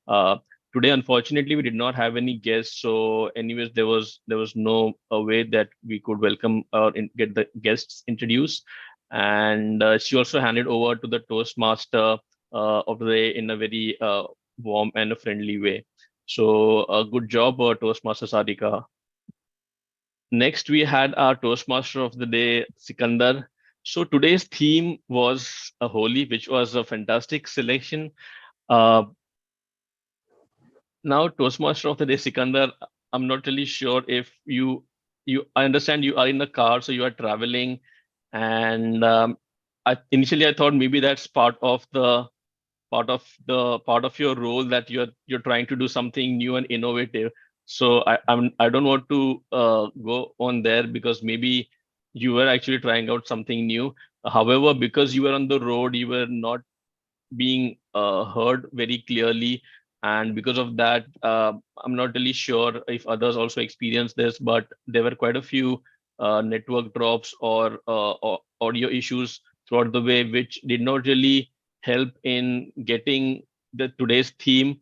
B: uh, Today unfortunately we did not have any guests, so anyways there was no way that we could welcome or get the guests introduced. And she also handed over to the Toastmaster of the day in a very warm and a friendly way. So good job, Toastmaster Sadika. Next, we had our Toastmaster of the day, Sikandar. So today's theme was a Holi, which was a fantastic selection. Uh, Now, Toastmaster of the day, Sikandar, I'm not really sure if I understand you are in a car, so you are traveling, and initially I thought maybe that's part of your role, that you're trying to do something new and innovative. So I don't want to go on there, because maybe you were actually trying out something new. However, because you were on the road, you were not being heard very clearly, and because of that, I'm not really sure if others also experience this, but there were quite a few network drops or audio issues throughout the way, which did not really help in getting the today's theme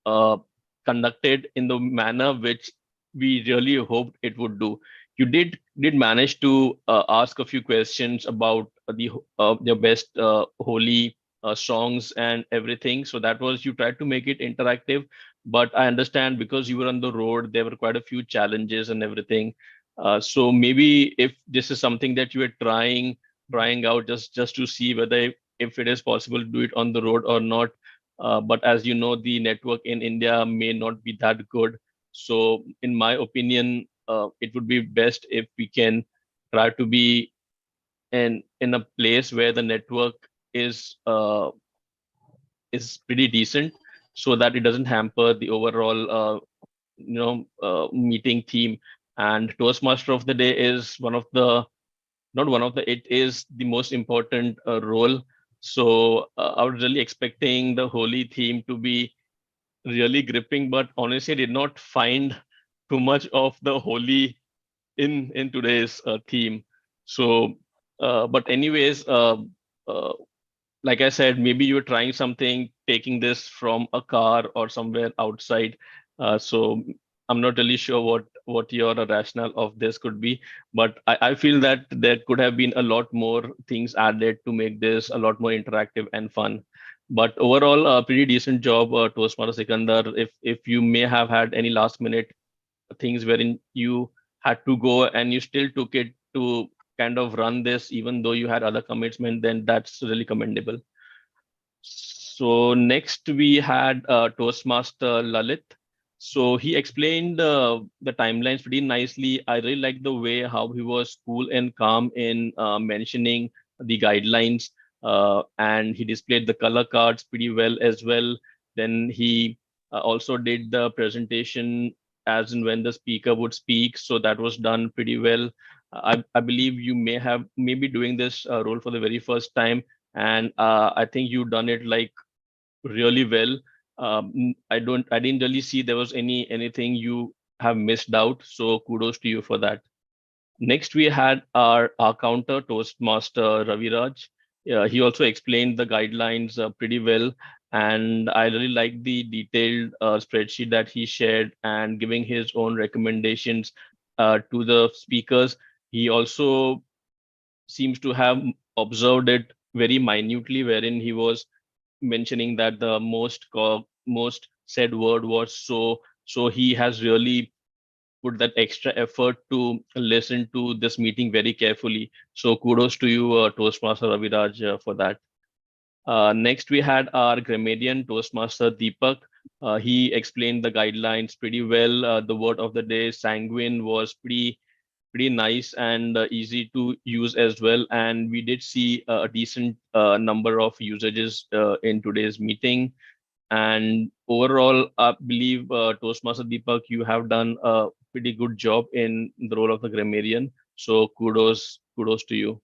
B: uh, conducted in the manner which we really hoped it would do. You did manage to ask a few questions about your best holy songs and everything. So that was, you tried to make it interactive, but I understand because you were on the road, there were quite a few challenges and everything. So maybe if this is something that you are trying out, just to see whether if it is possible to do it on the road or not. But as you know, the network in India may not be that good. So in my opinion, it would be best if we can try to be in a place where the network is pretty decent, so that it doesn't hamper the overall meeting theme. And Toastmaster of the day is one of the not one of the it is the most important role. So I was really expecting the holy theme to be really gripping, but honestly I did not find too much of the holy in today's theme. So but anyways, uh, like I said, maybe you're trying something, taking this from a car or somewhere outside. So I'm not really sure what your rationale of this could be, but I feel that there could have been a lot more things added to make this a lot more interactive and fun. But overall, a pretty decent job, Toastmaster Sikandar. If you may have had any last minute things wherein you had to go and you still took it to kind of run this, even though you had other commitment, then that's really commendable. So next we had Toastmaster Lalit. So he explained the timelines pretty nicely. I really like the way how he was cool and calm in mentioning the guidelines, and he displayed the color cards pretty well as well. Then he also did the presentation as and when the speaker would speak, so that was done pretty well. I believe you may be doing this role for the very first time, and I think you done it like really well. I didn't really see there was anything you have missed out. So kudos to you for that. Next, we had our counter Toastmaster Raviraj. He also explained the guidelines pretty well, and I really like the detailed spreadsheet that he shared and giving his own recommendations to the speakers. He also seems to have observed it very minutely, wherein he was mentioning that the most said word was so he has really put that extra effort to listen to this meeting very carefully. So kudos to you, Toastmaster Raviraj, for that. Next, we had our grammarian Toastmaster Deepak. He explained the guidelines pretty well. The word of the day, sanguine, was pretty nice and easy to use as well. And we did see a decent number of usages in today's meeting. And overall, I believe Toastmaster Deepak, you have done a pretty good job in the role of the grammarian. So kudos to you.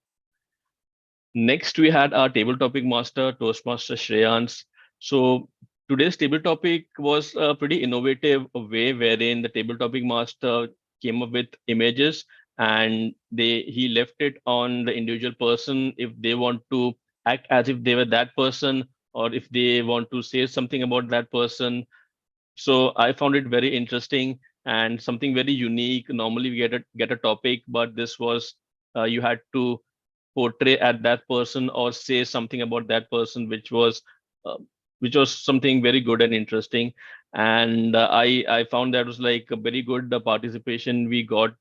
B: Next, we had our table topic master, Toastmaster Shreyans. So today's table topic was a pretty innovative way wherein the table topic master came up with images and he left it on the individual person if they want to act as if they were that person or if they want to say something about that person. So I found it very interesting and something very unique. Normally we get a topic, but this was you had to portray at that person or say something about that person, uh, which was something very good and interesting. And I found that was like a very good participation we got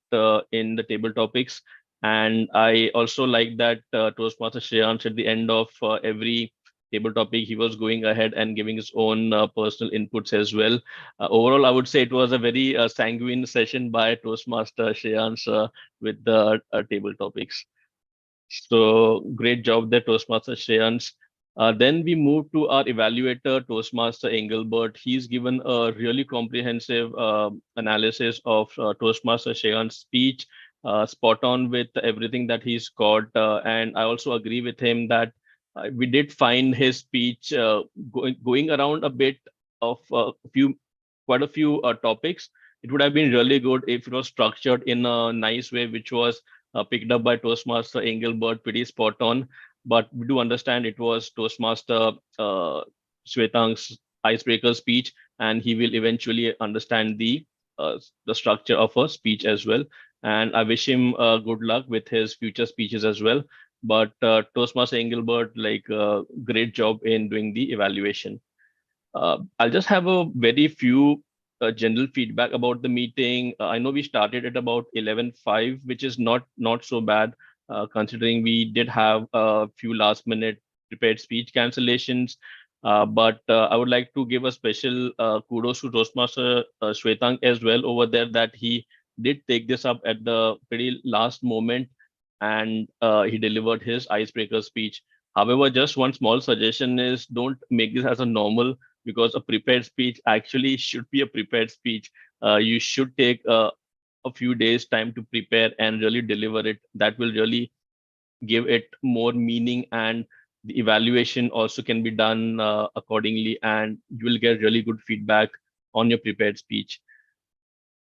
B: in the table topics. And I also like that Toastmaster Shreyans at the end of every table topic, he was going ahead and giving his own personal inputs as well. Overall, I would say it was a very sanguine session by Toastmaster Shreyans with the table topics. So great job there, Toastmaster Shreyans. Then we move to our evaluator, Toastmaster Engelbert. He's given a really comprehensive analysis of Toastmaster Shreyans' speech, spot on with everything that he's got. And I also agree with him that we did find his speech going around a bit of quite a few topics. It would have been really good if it was structured in a nice way, which was picked up by Toastmaster Engelbert, pretty spot on. But we do understand it was Toastmaster Shwetang's icebreaker speech, and he will eventually understand the structure of a speech as well. And I wish him good luck with his future speeches as well. But Toastmaster Engelbert, like, great job in doing the evaluation. I'll just have a very few general feedback about the meeting. I know we started at about 11:05, which is not so bad, considering we did have a few last minute prepared speech cancellations. But I would like to give a special kudos to Toastmaster Shwetang as well over there, that he did take this up at the pretty last moment, and he delivered his icebreaker speech. However, just one small suggestion is don't make this as a normal, because a prepared speech actually should be a prepared speech. You should take a few days time to prepare and really deliver it. That will really give it more meaning, and the evaluation also can be done accordingly, and you will get really good feedback on your prepared speech.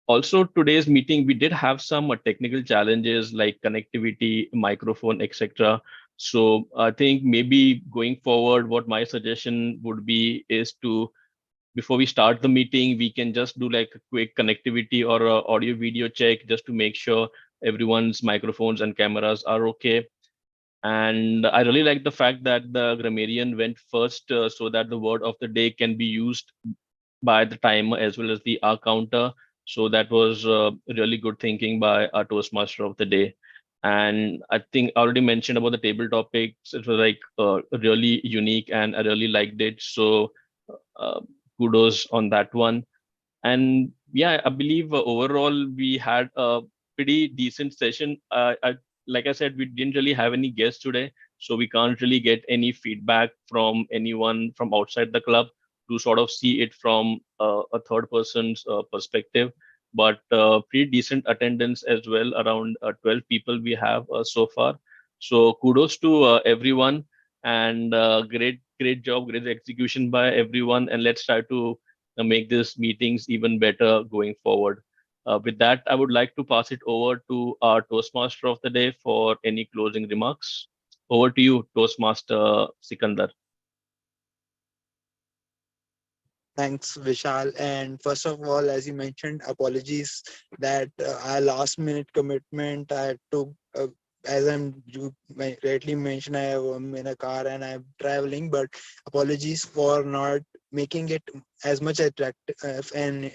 B: Also, today's meeting, we did have some technical challenges like connectivity, microphone, etc. So I think maybe going forward, what my suggestion would be is to, before we start the meeting, we can just do like a quick connectivity or a audio video check just to make sure everyone's microphones and cameras are okay. And I really like the fact that the grammarian went first, so that the word of the day can be used by the timer as well as the hour counter. So that was really good thinking by our Toastmaster of the day. And I think I already mentioned about the table topics. It was like really unique and I really liked it. So kudos on that one. And yeah, I believe overall we had a pretty decent session. Like I said, we didn't really have any guests today, so we can't really get any feedback from anyone from outside the club to sort of see it from a third person's perspective. But pretty decent attendance as well, around 12 people we have so far. So kudos to everyone, and great job, great execution by everyone. And let's try to make these meetings even better going forward. With that, I would like to pass it over to our Toastmaster of the day for any closing remarks. Over to you, Toastmaster Sikandar.
E: Thanks, Vishal. And first of all, as you mentioned, apologies that our last minute commitment I took. As you rightly mentioned, I'm in a car and I'm traveling, but apologies for not making it as much attractive and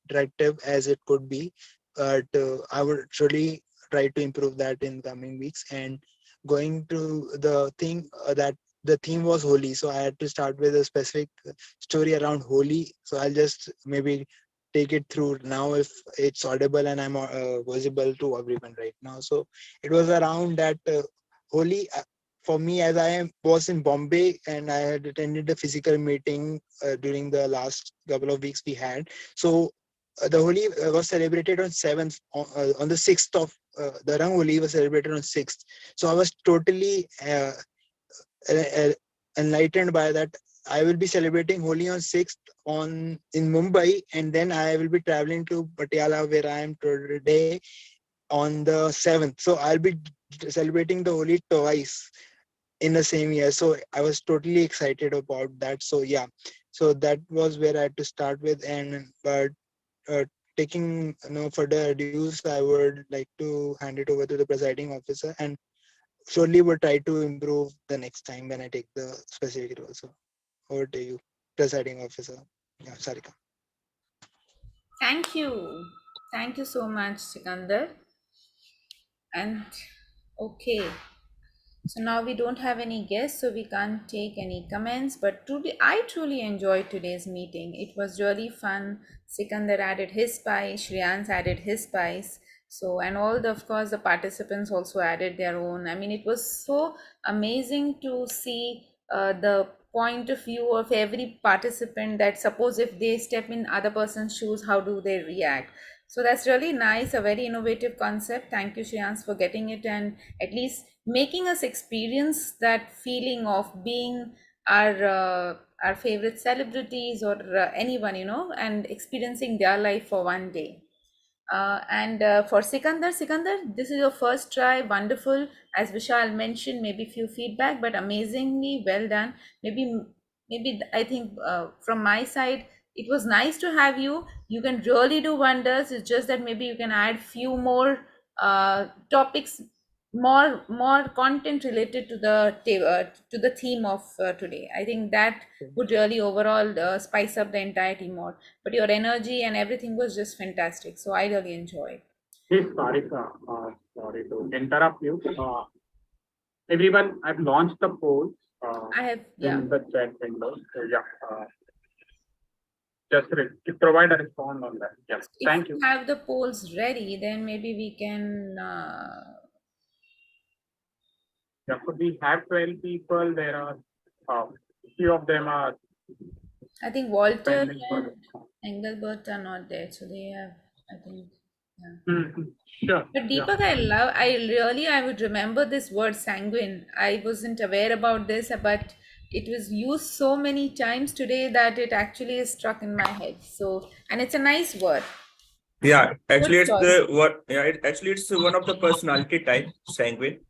E: attractive as it could be. But I would surely try to improve that in coming weeks. And going to the thing that the theme was Holi, so I had to start with a specific story around Holi. So I'll just maybe take it through now if it's audible and I'm visible to everyone right now. So it was around that Holi for me, as was in Bombay and I had attended a physical meeting during the last couple of weeks we had. So the Holi was celebrated on 7th, on the 6th of the Rang Holi was celebrated on 6th. So I was totally enlightened by that. I will be celebrating Holi on 6th in Mumbai, and then I will be traveling to Patiala where I am today on the 7th. So I'll be celebrating the Holi twice in the same year. So I was totally excited about that. So yeah, so that was where I had to start with. And but taking no further ado, I would like to hand it over to the presiding officer, and surely will try to improve the next time when I take the specific role. So over to you, presiding officer. Yeah, Sarika.
D: Thank you. Thank you so much, Sikandar. And okay. So now we don't have any guests, so we can't take any comments. But I truly enjoyed today's meeting. It was really fun. Sikandar added his spice, Shriyans added his spice. So, and of course, the participants also added their own. I mean, it was so amazing to see the point of view of every participant, that suppose if they step in other person's shoes, how do they react? So that's really nice, a very innovative concept. Thank you, Shriyans, for getting it and at least making us experience that feeling of being our favorite celebrities or anyone, and experiencing their life for one day. And for Sikandar, this is your first try. Wonderful. As Vishal mentioned, maybe few feedback, but amazingly well done. Maybe I think from my side, it was nice to have you. You can really do wonders. It's just that maybe you can add few more topics, more content related to the theme of today. I think that would really overall spice up the entire team more. But your energy and everything was just fantastic. So I really enjoyed.
G: Hey, Sarika, sorry to interrupt you. Everyone, I've launched the poll in the chat window. So yeah, just provide a response on that. Yes, thank you.
D: If you have the polls ready, then maybe we can.
G: Yeah, so we have 12 people. There are few of them are.
D: I think Walter and Engelbert are not there, so they have. I think. Yeah.
G: Sure.
D: But Deepak, I would remember this word sanguine. I wasn't aware about this, but it was used so many times today that it actually is struck in my head. So, and it's a nice word.
C: Yeah, actually, it's the what? Yeah, it's one of the personality type, sanguine.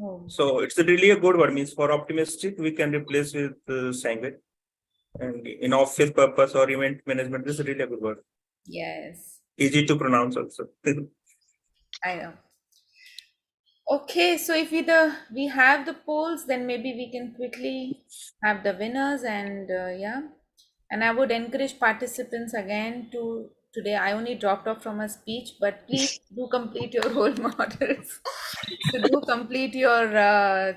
D: Oh.
C: So it's really a good word. Means for optimistic, we can replace with sanguine. And in office purpose or event management, this is really a good word.
D: Yes.
C: Easy to pronounce also.
D: I know. Okay, so if we have the polls, then maybe we can quickly have the winners, and yeah. And I would encourage participants again to today. I only dropped off from a speech, but please do complete your role models. So do complete your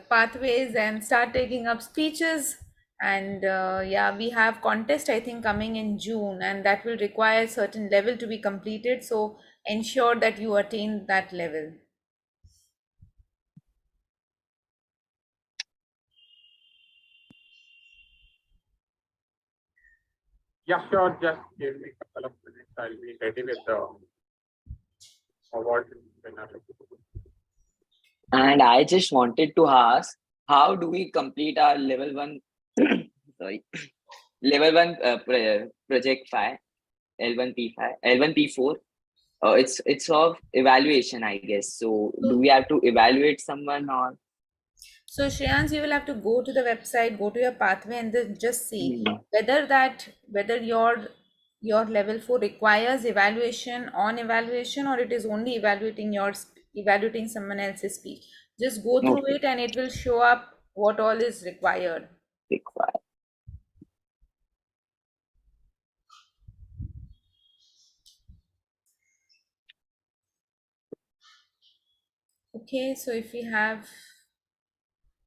D: pathways and start taking up speeches. And yeah, we have contest, I think, coming in June, and that will require certain level to be completed. So ensure that you attain that level.
G: Yeah, sure. Just give me a couple of minutes. I'll be ready with the award winner.
K: And I just wanted to ask, how do we complete our level 1, sorry, level 1 project 5, L1P5, L1P4? It's of evaluation, I guess. So do we have to evaluate someone or?
D: So Shreyans, you will have to go to the website, go to your pathway, and then just see whether your level 4 requires evaluation on evaluation, or it is only evaluating someone else's speech. Just go through it, and it will show up what all is required. Okay, so if we have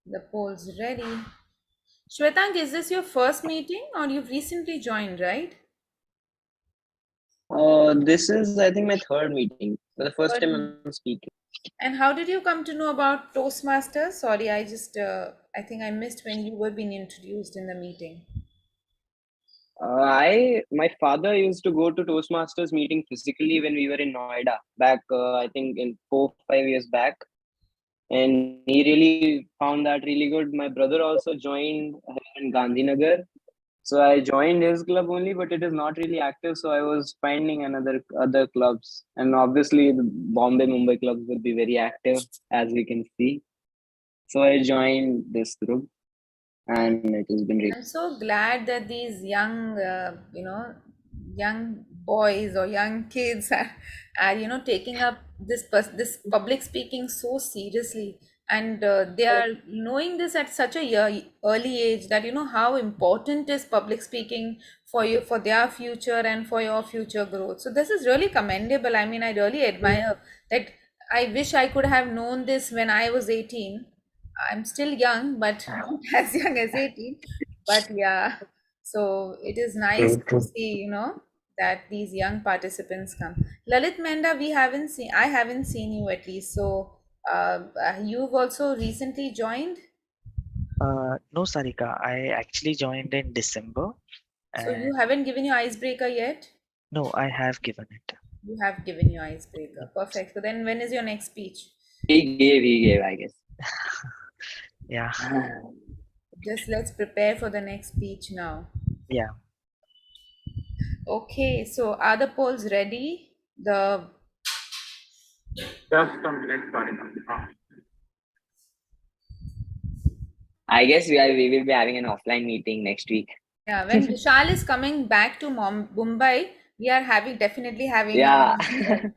D: the polls ready. Shwetank, is this your first meeting or you've recently joined, right?
F: This is, I think, my third meeting. For the first time I'm speaking.
D: And how did you come to know about Toastmasters? Sorry, I think I missed when you were being introduced in the meeting.
F: My father used to go to Toastmasters meeting physically when we were in Noida back, I think in 4-5 years back. And he really found that really good. My brother also joined in Gandhinagar. So I joined his club only, but it is not really active. So I was finding other clubs. And obviously the Bombay, Mumbai clubs will be very active, as we can see. So I joined this group. And it has been really.
D: I'm so glad that these young, young boys or young kids are taking up this public speaking so seriously, and they are knowing this at such a early age, that how important is public speaking for you, for their future and for your future growth. So this is really commendable. I mean, I really admire that. I wish I could have known this when I was 18. I'm still young, but not as young as 18. But yeah, so it is nice to see, that these young participants come. Lalit Menda, I haven't seen you at least. So you've also recently joined?
H: No, Sarika, I actually joined in December.
D: So you haven't given your icebreaker yet?
H: No, I have given it.
D: You have given your icebreaker. Perfect. So then when is your next speech?
K: He gave, I guess.
H: Yeah.
D: Just let's prepare for the next speech now.
H: Yeah.
D: Okay, so are the polls ready?
G: Just a minute, sorry.
K: I guess we will be having an offline meeting next week.
D: Yeah, when Vishal is coming back to Mumbai, we are definitely having a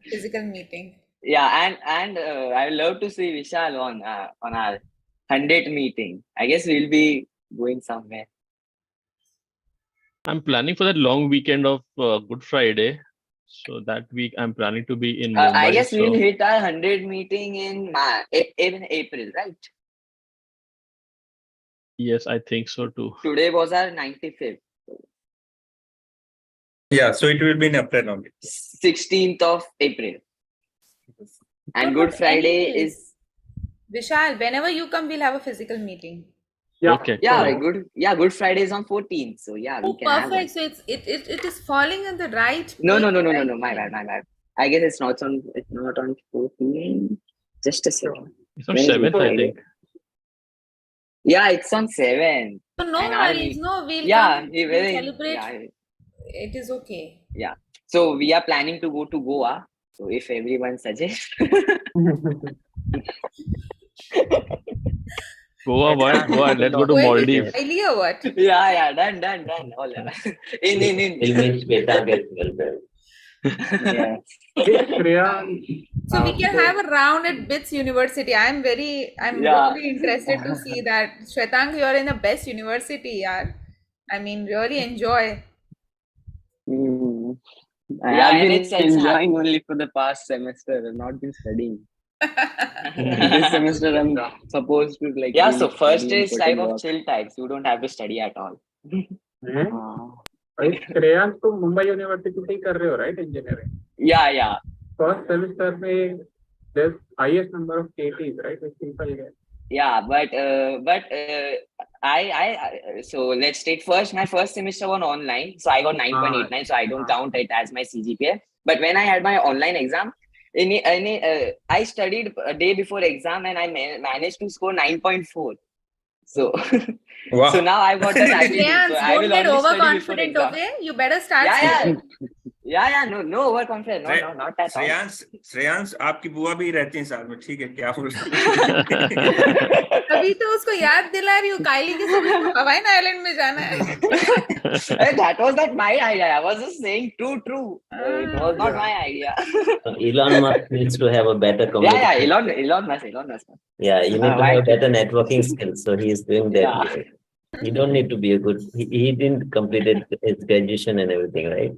D: physical meeting.
K: Yeah, and I would love to see Vishal on our 100th meeting. I guess we'll be going somewhere.
B: I'm planning for that long weekend of Good Friday. So that week I'm planning to be in Mumbai.
K: I guess we'll hit our 100 meeting in April, right?
B: Yes, I think so too.
K: Today was our 95th.
C: Yeah, so it will be in April only.
K: 16th of April. And Good Friday is.
D: Vishal, whenever you come, we'll have a physical meeting.
B: Yeah. Okay.
K: Yeah, Good Friday is on 14th. So yeah, we can have
D: perfect. So it is falling in the right.
K: No. My bad. I guess it's not on 14th. Just a second.
B: It's on 7th, I think.
K: Yeah, it's on 7th.
D: So no worries. No, we'll celebrate.
K: Yeah.
D: It is okay.
K: Yeah. So we are planning to go to Goa. So if everyone suggests.
B: Goa, what? Let's go to Maldives.
D: Idea what?
K: Yeah, done. All in.
G: Yeah.
D: So we can have a round at BITS University. I'm really interested to see that. Shwetank, you're in the best university, yaar. I mean, really enjoy.
F: I have been enjoying only for the past semester. I've not been studying. This semester I'm supposed to like.
K: Yeah,
F: really
K: so first
F: study and
K: is
F: put
K: type
F: in
K: of
F: work.
K: chill types. You don't have to study at all.
G: Shreyansh तुम Mumbai university से ही कर रहे हो right engineering
K: Yeah.
G: First semester में there's highest number of KTs right which people get.
K: Yeah, but so let's take my first semester was online, so I got 9.89, so I don't count it as my CGPA. But when I had my online exam, I studied a day before exam and I managed to score 9.4. So,
C: Wow.
K: so now I've got that attitude.
D: Shreyans,
K: So I
D: don't
K: will
D: get
K: only study before
D: overconfident,
K: exam.
D: okay? You better start.
K: Yeah, no overconfident. No, not at all.
C: Shreyansh आपकी बुआ भी रहती हैं साथ में, ठीक है क्या?
D: अभी तो उसको याद दिला रही हूँ काइली के साथ हवाई आइलैंड में जाना है.
K: That was not my idea. I was just saying true. It was not my idea.
M: Elon Musk needs to have a better communication.
K: Yeah, Elon Musk.
M: Yeah, you need to have better networking skills. So he is doing that.
K: Yeah.
M: You don't need to be a good. He didn't complete his graduation and everything, right?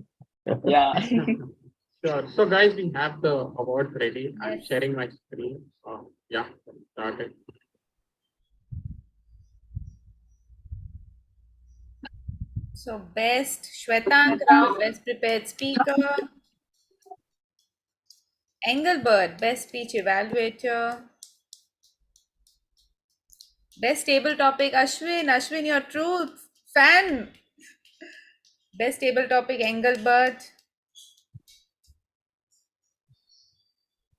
K: Yeah.
G: Sure. So guys, we have the awards ready. I'm sharing my screen. Yeah, started.
D: So best Shwetank Rao, best prepared speaker. Engelbert, best speech evaluator. Best table topic, Ashwin, your true fan. Best table topic, Engelbert.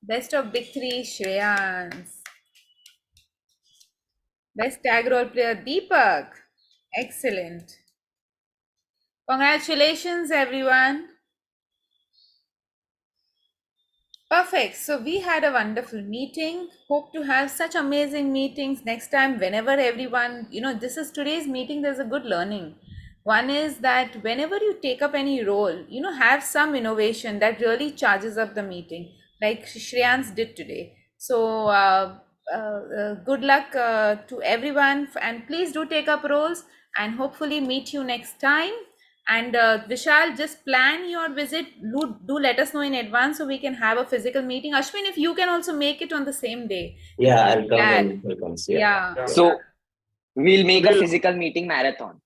D: Best of big three, Shreyans. Best tag role player, Deepak. Excellent. Congratulations, everyone. Perfect. So we had a wonderful meeting. Hope to have such amazing meetings next time whenever everyone, this is today's meeting. There's a good learning. One is that whenever you take up any role, have some innovation that really charges up the meeting, like Shreyans did today. So good luck to everyone, and please do take up roles, and hopefully meet you next time. And Vishal, just plan your visit. Do let us know in advance so we can have a physical meeting. Ashwin, if you can also make it on the same day.
M: Yeah, I'll come when it comes.
D: Yeah.
K: So we'll make a physical meeting marathon.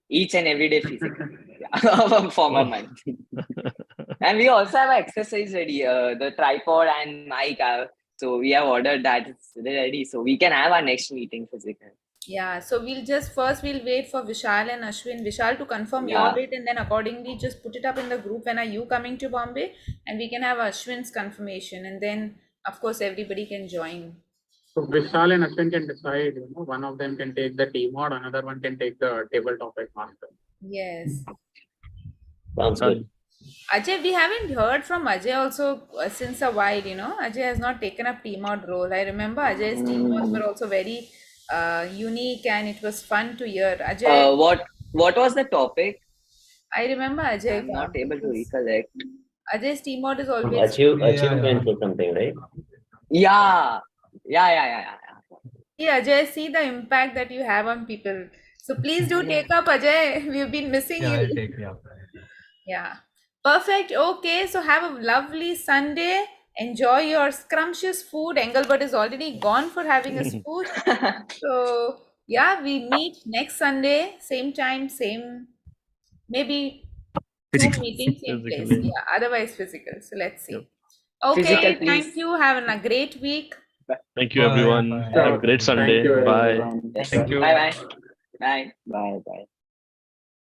K: Each and every day physical. For my mind. And we also have an exercise ready. The tripod and mic. So we have ordered that. It's ready. So we can have our next meeting physical.
D: Yeah, so we'll wait for Vishal and Ashwin. Vishal to confirm your date, and then accordingly just put it up in the group. When are you coming to Bombay? And we can have Ashwin's confirmation, and then of course everybody can join.
G: So Vishal and Ashwin can decide, one of them can take the team mod, another one can take the table topic master.
D: Yes.
M: Sounds good.
D: Ajay, we haven't heard from Ajay also since a while, Ajay has not taken up team mod role. I remember Ajay's team mods were also very unique, and it was fun to hear. Ajay,
K: what was the topic?
D: I remember Ajay.
K: I'm not able to recollect.
D: Ajay's team mod is always
M: Achievement or something, right?
K: Yeah.
D: Yeah, Ajay, see the impact that you have on people. So please do take up, Ajay. We've been missing you.
A: I'll take,
D: Yeah. Perfect. Okay. So have a lovely Sunday. Enjoy your scrumptious food. Engelbert is already gone for having his food. So yeah, we meet next Sunday, same time, maybe Zoom meeting, same place. Yeah, otherwise physical. So let's see. Okay,
K: Physical,
D: thank you. Have a great week.
B: Thank you, everyone. Have a great Sunday. Bye.
G: Thank you.
K: Bye. Bye.